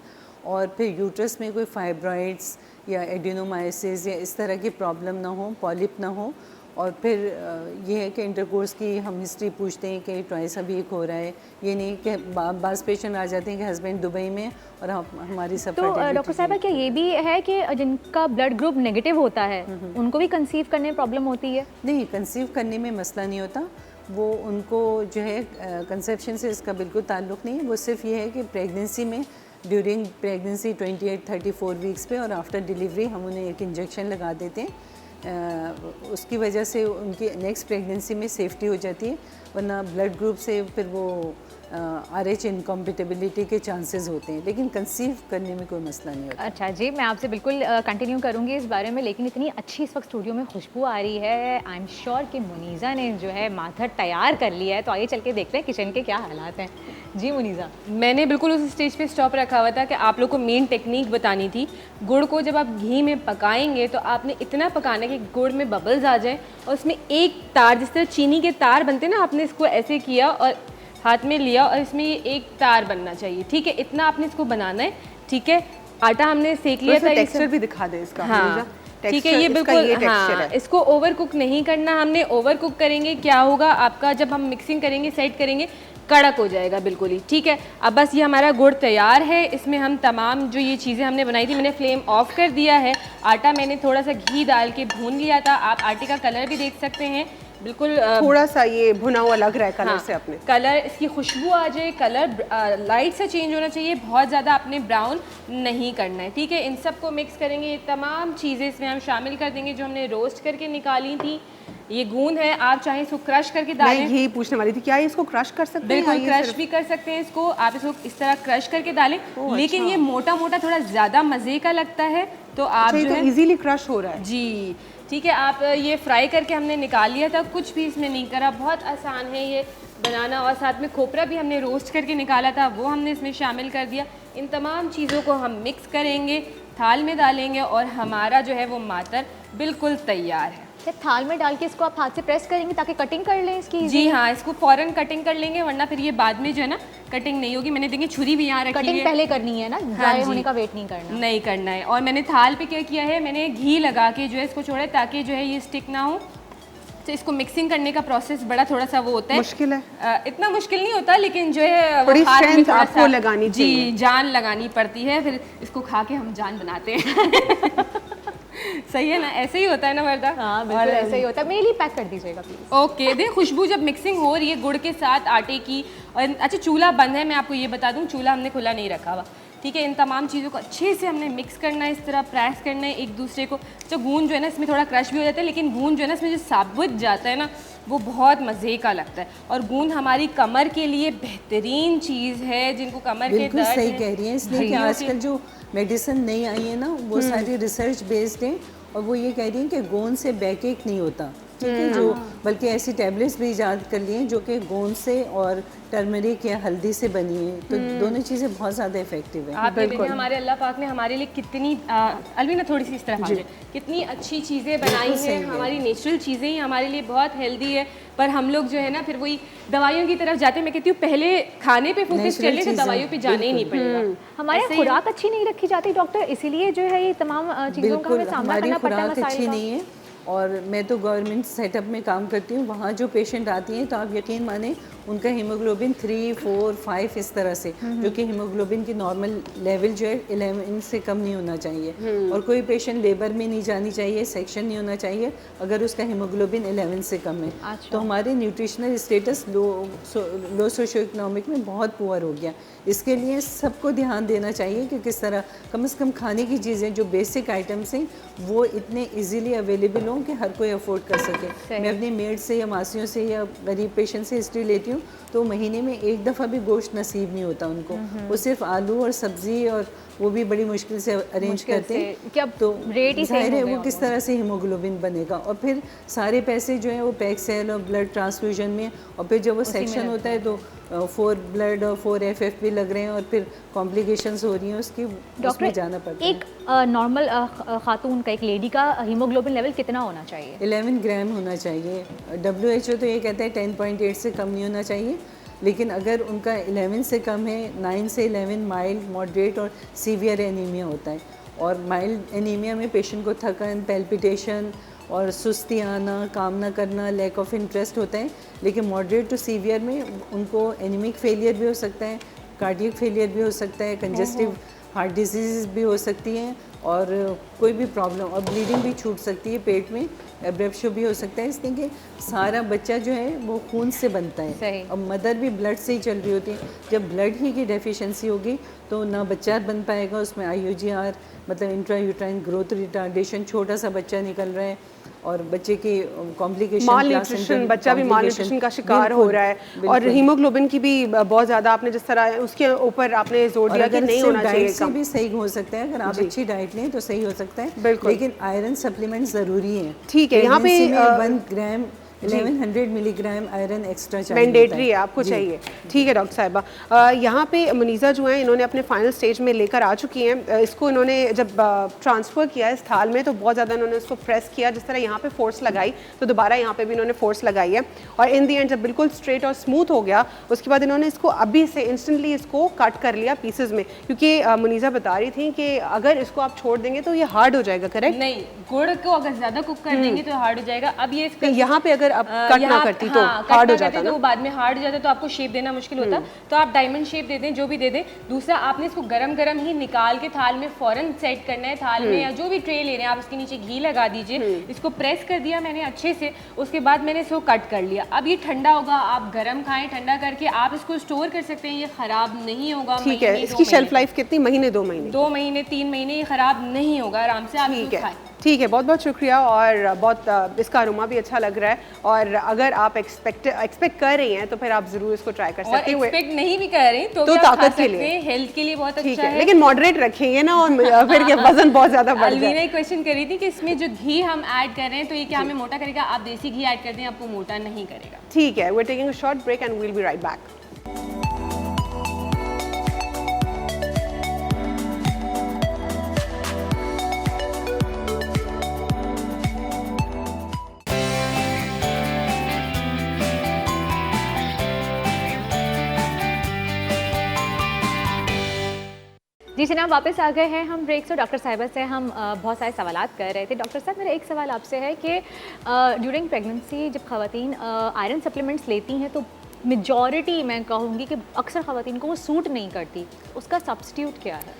और फिर यूट्रस में कोई फाइब्रॉइड्स या एडिनोमाइसिस या इस तरह की प्रॉब्लम ना हो, पॉलिप ना हो। और फिर ये है कि इंटरकोर्स की हम हिस्ट्री पूछते हैं कि ट्वाइस अभी एक हो रहा है, ये नहीं कि बाज़ पेशेंट आ जाते हैं कि हस्बैंड दुबई में और हमारी सब। तो डॉक्टर साहिबा, क्या ये भी है कि जिनका ब्लड ग्रुप नेगेटिव होता है उनको भी कंसीव करने में प्रॉब्लम होती है? नहीं, कंसीव करने में मसला नहीं होता, वो उनको जो है कंसेप्शन से इसका बिल्कुल ताल्लुक़ नहीं है। वो सिर्फ ये है कि प्रेगनेंसी में ड्यूरिंग प्रेगनेंसी 28-34 वीक्स पे, और आफ्टर डिलीवरी हम उन्हें एक इंजेक्शन लगा देते हैं। उसकी वजह से उनकी नेक्स्ट प्रेगनेंसी में सेफ्टी हो जाती है, वरना ब्लड ग्रुप से फिर वो RH इनकम्पेटिबिलिटी के चांसेस होते हैं, लेकिन कंसीव करने में कोई मसला नहीं होता। अच्छा जी, मैं आपसे बिल्कुल कंटिन्यू करूँगी इस बारे में, लेकिन इतनी अच्छी इस वक्त स्टूडियो में खुशबू आ रही है। आई एम श्योर कि मुनीज़ा ने जो है माथर तैयार कर लिया है, तो आइए चल के देखते हैं किचन के क्या हालात हैं। जी मुनीज़ा। मैंने बिल्कुल उस स्टेज पे स्टॉप रखा हुआ था कि आप लोग को मेन टेक्निक बतानी थी। गुड़ को जब आप घी में पकाएंगे तो आपने इतना पकाना है कि गुड़ में बबल्स आ जाए और उसमें एक तार, जिस तरह चीनी के तार बनते हैं ना, आपने इसको ऐसे किया और हाथ में लिया और इसमें ये एक तार बनना चाहिए, ठीक है, इतना आपने इसको बनाना है, ठीक है। आटा हमने सेक लिया था, टेक्सचर भी दिखा दे इसका। हाँ ठीक है, ये बिल्कुल हाँ, इसको ओवर कुक नहीं करना हमने। ओवर कुक करेंगे क्या होगा आपका, जब हम मिक्सिंग करेंगे, सेट करेंगे, कड़क हो जाएगा बिल्कुल ही, ठीक है। अब बस ये हमारा गुड़ तैयार है। इसमें हम तमाम जो ये चीज़ें हमने बनाई थी, मैंने फ्लेम ऑफ कर दिया है। आटा मैंने थोड़ा सा घी डाल के भून लिया था। आप आटे का कलर भी देख सकते हैं, बिल्कुल थोड़ा सा ये भुना हुआ लग रहा है कलर से अपने। कलर, इसकी खुशबू आ जाए, कलर लाइट सा चेंज होना चाहिए, बहुत ज़्यादा आपने ब्राउन नहीं करना है, ठीक है। इन सबको मिक्स करेंगे, ये तमाम चीज़ें इसमें हम शामिल कर देंगे जो हमने रोस्ट करके निकाली थी। ये गूंद है, आप चाहें इसको क्रश करके डालें। मैं यही पूछने वाली थी, क्या इसको क्रश कर सकते हैं? बिल्कुल क्रश भी कर सकते हैं इसको, आप इसको इस तरह क्रश करके डालें। लेकिन ये मोटा मोटा थोड़ा ज़्यादा मज़े का लगता है, तो आप जो है इजीली क्रश हो रहा है जी, ठीक है। आप ये फ्राई करके हमने निकाल लिया था, कुछ भी इसमें नहीं करा, बहुत आसान है ये बनाना। और साथ में खोपरा भी हमने रोस्ट करके निकाला था, वो हमने इसमें शामिल कर दिया। इन तमाम चीज़ों को हम मिक्स करेंगे, थाल में डालेंगे और हमारा जो है वो मातर बिल्कुल तैयार है। थाल में डाल के इसको आप हाथ से प्रेस करेंगे ताकि कटिंग कर लें इसकी? जी हाँ, इसको फ़ौरन कटिंग कर लेंगे, वरना फिर ये बाद में जो है ना कटिंग नहीं होगी। मैंने देखिए छुरी भी यहाँ रखी है। कटिंग पहले करनी है ना, ड्राई होने का वेट नहीं करना। नहीं करना है। और मैंने थाल पे क्या किया है, मैंने घी लगा के जो है इसको छोड़ा ताकि जो है ये स्टिक ना हो। तो इसको मिक्सिंग करने का प्रोसेस बड़ा थोड़ा सा वो होता है, मुश्किल है। इतना मुश्किल नहीं होता, लेकिन जो है बड़ी वो हाथ में स्ट्रेंथ थोड़ा आपको सा लगानी चाहिए। जी, जान लगानी पड़ती है, फिर इसको खा के हम जान बनाते हैं। सही है ना, ऐसे ही होता है ना मर्दा? हाँ बिल्कुल ऐसे ही होता है। मेरे लिए पैक कर दीजिएगा प्लीज। ओके, देख खुशबू जब मिक्सिंग हो रही है गुड़ के साथ आटे की। और अच्छा, चूल्हा बंद है, मैं आपको ये बता दूं, चूल्हा हमने खुला नहीं रखा हुआ, ठीक है। इन तमाम चीज़ों को अच्छे से हमने मिक्स करना है, इस तरह प्रेस करना है एक दूसरे को। जो गूंद जो है ना, इसमें थोड़ा क्रश भी हो जाता है, लेकिन गूंद जो है ना इसमें जो साबुत जाता है ना, वो बहुत मज़े का लगता है। और गूंद हमारी कमर के लिए बेहतरीन चीज़ है, जिनको कमर के बिल्कुल दर्द सही कह रही हैं, इसलिए कि आजकल जो मेडिसिन नई आई है ना, वो सारी रिसर्च बेस्ड है, और वो ये कह रही हैं कि गोंद से बैक एक नहीं होता, ठीक है। जो बल्कि ऐसी टैबलेट्स भी ईजाद कर ली हैं जो कि गोंद से और टर्मरिक या हल्दी से बनी है, तो दोनों चीज़ें बहुत ज़्यादा इफेक्टिव है। आप देखिए हमारे अल्लाह पाक ने हमारे लिए कितनी अलविना थोड़ी सी इस तरफ आ जाए, कितनी अच्छी चीज़ें बनाई हैं। हमारी नेचुरल चीज़ें ही हमारे लिए बहुत हेल्दी है, पर हम लोग जो है ना फिर वही दवाइयों की तरफ जाते हैं। मैं कहती हूँ पहले खाने पे फोकस कर ले तो दवाइयों पे जाने ही नहीं पड़ेगा। हमारे यहाँ खुराक अच्छी नहीं रखी जाती डॉक्टर, इसीलिए जो है ये तमाम चीज़ों का हमें सामना करना पड़ता है। खुराक अच्छी नहीं है, और मैं तो गवर्नमेंट सेटअप में काम करती हूँ, वहाँ जो पेशेंट आती हैं तो आप यकीन माने उनका हीमोग्लोबिन 3, 4, 5 इस तरह से, जो कि हीमोग्लोबिन की नॉर्मल लेवल जो है 11 से कम नहीं होना चाहिए। और कोई पेशेंट लेबर में नहीं जानी चाहिए, सेक्शन नहीं होना चाहिए अगर उसका हीमोग्लोबिन 11 से कम है। तो हमारे न्यूट्रिशनल स्टेटस लो सोशो इकोनॉमिक में बहुत पुअर हो गया। इसके लिए सबको ध्यान देना चाहिए कि किस तरह कम से कम खाने की चीज़ें जो बेसिक आइटम्स हैं वो इतने इजीली अवेलेबल हों कि हर कोई अफोर्ड कर सके। मैं अपनी मेड से या मासियों से या गरीब पेशेंट से हिस्ट्री लेती हूँ, तो महीने में एक दफ़ा भी गोश्त नसीब नहीं होता उनको, वो सिर्फ आलू और सब्ज़ी, और वो भी बड़ी मुश्किल से अरेंज करते हैं। तो जाहिर है वो किस तरह से हीमोग्लोबिन बनेगा। और फिर सारे पैसे जो हैं वो पैक सेल और ब्लड ट्रांसफ्यूजन में, और फिर जब वो सेक्शन होता है तो 4 ब्लड और 4 FF भी लग रहे हैं, और फिर कॉम्प्लिकेशंस हो रही हैं उसकी, उसमें जाना पड़ता है। एक नॉर्मल खातून का, एक लेडी का हीमोग्लोबिन लेवल कितना होना चाहिए? 11 ग्राम होना चाहिए। WHO तो ये कहता है 10.8 से कम नहीं होना चाहिए, लेकिन अगर उनका 11 से कम है, 9 से 11 माइल्ड, मॉडरेट और सीवियर एनीमिया होता है। और माइल्ड एनीमिया में पेशेंट को थकन, पैल्पिटेशन और सुस्ती आना, काम ना करना, लैक ऑफ इंटरेस्ट होता है। लेकिन मॉडरेट टू सीवियर में उनको एनीमिक फेलियर भी हो सकता है, कार्डियक फेलियर भी हो सकता है, कंजेस्टिव हार्ट डिजीज़ भी हो सकती हैं, और कोई भी प्रॉब्लम, और ब्लीडिंग भी छूट सकती है पेट में, एब्रेप्शो भी हो सकता है, इसलिए कि सारा बच्चा जो है वो खून से बनता है। सही। और मदर भी ब्लड से ही चल रही होती है। जब ब्लड ही की डेफिशिएंसी होगी तो ना बच्चा बन पाएगा, उसमें IUGR मतलब इंट्रा यूट्राइन ग्रोथ रिटार्डेशन, छोटा सा बच्चा निकल रहा है, और बच्चे की कॉम्प्लिकेशन, माल न्यूट्रिशन, बच्चा भी माल न्यूट्रिशन का शिकार हो रहा है। और हीमोग्लोबिन की भी बहुत ज़्यादा, आपने जिस तरह उसके ऊपर आपने जोर दिया कि नहीं होना चाहिए से भी सही हो सकता है, अगर आप अच्छी डाइट लें तो सही हो सकता है, लेकिन आयरन सप्लीमेंट ज़रूरी है। ठीक है, यहाँ पे 1 ग्राम 1100 मिलीग्राम आयरन एक्स्ट्रा चाहिए, मैंडेटरी है, आपको चाहिए। ठीक है डॉक्टर साहिबा, यहाँ पे मुनीज़ा जो है इन्होंने अपने फाइनल स्टेज में लेकर आ चुकी हैं। इसको इन्होंने जब ट्रांसफ़र किया इस थाल में तो बहुत ज़्यादा इन्होंने इसको प्रेस किया, जिस तरह यहाँ पे फोर्स लगाई तो दोबारा यहाँ पे भी इन्होंने फोर्स लगाई है, और इन दी एंड जब बिल्कुल स्ट्रेट और स्मूथ हो गया उसके बाद इन्होंने इसको अभी से इंस्टेंटली इसको कट कर लिया पीसेज में, क्योंकि मुनीज़ा बता रही थी कि अगर इसको आप छोड़ देंगे तो ये हार्ड हो जाएगा। करेक्ट? नहीं, गुड़ को अगर ज़्यादा कुक कर देंगे तो हार्ड हो जाएगा। अब ये इसका यहाँ पे अगर आप कट ना करती तो हार्ड हो जाता तो बाद में हार्ड हो जाता, तो आपको शेप देना मुश्किल होता। तो आप डायमंड शेप दे दें, जो भी दे दें। दूसरा, आपने इसको गरम गरम ही निकाल के थाल में फौरन सेट करना है। थाल में या जो भी ट्रे ले रहे हैं आप, उसके नीचे घी लगा दीजिए, इसको प्रेस कर दिया मैंने अच्छे से, उसके बाद मैंने इसको कट कर लिया। अब ये ठंडा होगा, आप गरम खाएं, ठंडा करके आप इसको स्टोर कर सकते हैं, ये खराब नहीं होगा। ठीक है, इसकी शेल्फ लाइफ कितनी? महीने, 2 महीने? 2 महीने 3 महीने, ये खराब नहीं होगा, आराम से आप इसको खाएं। ठीक है, बहुत बहुत शुक्रिया, और बहुत इसका अरोमा भी अच्छा लग रहा है, और अगर आप एक्सपेक्ट कर रही हैं तो फिर आप जरूर इसको ट्राई कर सकते हैं। एक्सपेक्ट नहीं भी कर रही तो ताकत के लिए, हेल्थ के लिए बहुत ठीक अच्छा है, लेकिन मॉडरेट रखेंगे ना, और फिर वजन बहुत ज्यादा बढ़ जाए। अलवीना एक क्वेश्चन कर रही थी कि इसमें जो घी हम ऐड कर रहे हैं तो ये क्या हमें मोटा करेगा? आप देसी घी ऐड कर दें, आपको मोटा नहीं करेगा। ठीक है, we are taking a short break and we will be right back. जी जनाब, वापस आ गए हैं हम ब्रेक से। डॉक्टर साहिबा से हम बहुत सारे सवालात कर रहे थे। डॉक्टर साहब, मेरा एक सवाल आपसे है कि ड्यूरिंग प्रेगनेंसी जब ख़वातीन आयरन सप्लीमेंट्स लेती हैं तो मेजॉरिटी, मैं कहूँगी कि अक्सर ख़वातीन को वो सूट नहीं करती, उसका सब्स्टिट्यूट क्या है?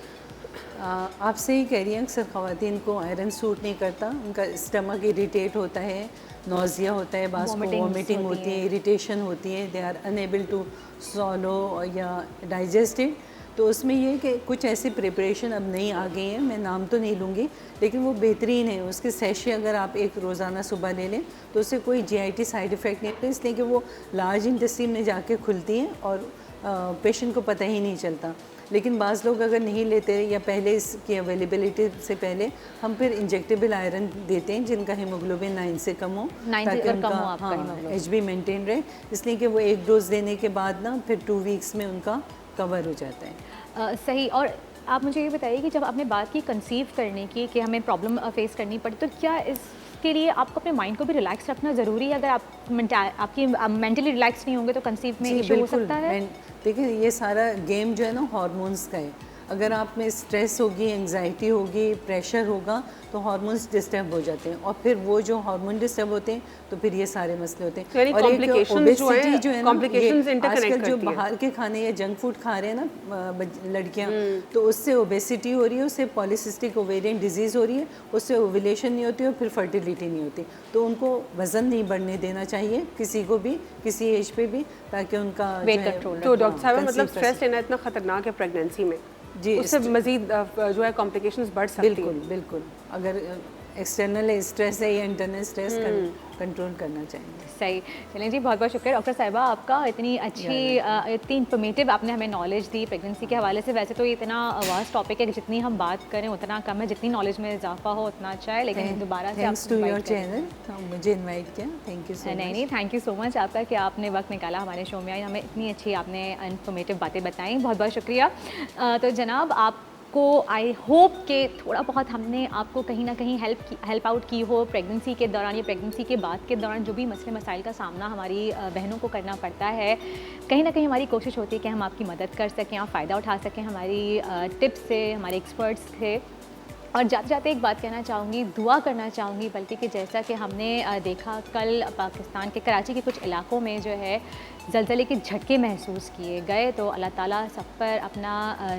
आप सही कह रही हैं, अक्सर ख़वातीन को आयरन सूट नहीं करता, उनका स्टमक इरिटेट होता है, नोज़िया होता है, बास को वॉमिटिंग होती है, इरिटेशन होती है, they are unable to swallow या डाइजेस्ट इट। तो उसमें ये कि कुछ ऐसी प्रिपरेशन अब नई आ गई हैं, मैं नाम तो नहीं लूँगी, लेकिन वो बेहतरीन है। उसके सैशे अगर आप एक रोज़ाना सुबह ले लें तो उससे कोई GIT साइड इफ़ेक्ट नहीं होता, इसलिए कि वो लार्ज इंटेस्टाइन में जाके खुलती हैं और पेशेंट को पता ही नहीं चलता। लेकिन बाज़ लोग अगर नहीं लेते या पहले इसकी अवेलेबिलिटी से पहले हम फिर इंजेक्टेबल आयरन देते हैं जिनका हीमोग्लोबिन 9 से कम हो, ताकि उनका HB मेंटेन रहे, इसलिए कि वो एक डोज देने के बाद ना फिर 2 वीक्स में उनका कवर हो जाता है। सही। और आप मुझे ये बताइए कि जब आपने बात की कंसीव करने की कि हमें प्रॉब्लम फेस करनी पड़ी, तो क्या इसके लिए आपको अपने माइंड को भी रिलैक्स रखना ज़रूरी है? अगर आप आपकी मेंटली रिलैक्स नहीं होंगे तो कंसीव में इशू हो सकता है? देखिए, ये सारा गेम जो है ना हार्मोन्स का है। अगर आप में स्ट्रेस होगी, एंग्जाइटी होगी, प्रेशर होगा तो हार्मोन्स डिस्टर्ब हो जाते हैं, और फिर वो जो हार्मोन डिस्टर्ब होते हैं तो फिर ये सारे मसले होते हैं। और कॉम्प्लिकेशंस जो है ना, आजकल जो बाहर के खाने या जंक फूड खा रहे हैं ना लड़कियां, तो उससे ओबेसिटी हो रही है, उससे पॉलीसिस्टिक ओवेरियन डिजीज़ हो रही है, उससे ओव्यूलेशन नहीं होती और फिर फर्टिलिटी नहीं होती। तो उनको वज़न नहीं बढ़ने देना चाहिए किसी को भी, किसी एज पे भी, ताकि उनका वेट कंट्रोल। तो डॉक्टर साहब, मतलब स्ट्रेस लेना इतना ख़तरनाक है प्रेगनेंसी में जी, उससे मज़ीद जो है कॉम्प्लिकेशंस बढ़ सकती है। बिल्कुल बिल्कुल, अगर एक्सटर्नल स्ट्रेस है या इंटरनल स्ट्रेस कंट्रोल करना चाहिए। सही। चलें जी, बहुत बहुत शुक्रिया डॉक्टर साहिबा आपका, इतनी अच्छी इतनी इंफॉर्मेटिव आपने हमें नॉलेज दी प्रेगनेंसी के हवाले से। वैसे तो ये इतना वास्ट टॉपिक है कि जितनी हम बात करें उतना कम है, जितनी नॉलेज में इजाफा हो उतना अच्छा है। लेकिन दोबारा से थैंक्स टू योर चैनल, मुझे इनवाइट किया, थैंक यू सो मच। नहीं, थैंक यू सो मच आपका कि आपने वक्त निकाला हमारे शो में आई, हमें इतनी अच्छी आपने इन्फॉर्मेटिव बातें बताई, बहुत बहुत शुक्रिया। तो जनाब, आप को आई होप कि थोड़ा बहुत हमने आपको कहीं ना कहीं हेल्प आउट की हो प्रेगनेंसी के दौरान या प्रेगनेंसी के बाद के दौरान जो भी मसले मसाइल का सामना हमारी बहनों को करना पड़ता है। कहीं ना कहीं हमारी कोशिश होती है कि हम आपकी मदद कर सकें, आप फ़ायदा उठा सकें हमारी टिप्स से, हमारे एक्सपर्ट्स से। और जाते जाते एक बात कहना चाहूँगी, दुआ करना चाहूँगी बल्कि कि जैसा कि हमने देखा कल पाकिस्तान के कराची के कुछ इलाकों में जो है ज़लज़ले के झटके महसूस किए गए, तो अल्लाह ताला सब पर अपना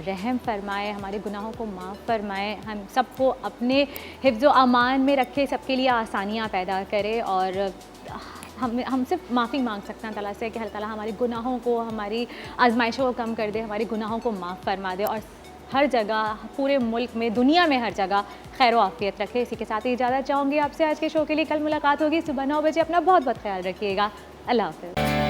रहम फरमाए, हमारे गुनाहों को माफ़ फरमाए, हम सबको अपने हिफ्ज़ व अमान में रखे, सबके लिए आसानियाँ पैदा करे। और हम सिर्फ माफ़ी मांग सकते हैं ताला से कि अल्लाह ताला हमारे गुनाहों को, हमारी आजमाइशों को कम कर दे, हमारे गुनाहों को माफ़ फरमा दे और हर जगह, पूरे मुल्क में, दुनिया में हर जगह खैर व आफियत रखे। इसी के साथ ही इजाज़त चाहूँगी आपसे आज के शो के लिए। कल मुलाकात होगी सुबह 9 बजे। अपना बहुत बहुत ख्याल रखिएगा। अल्लाह हाफ़िज़।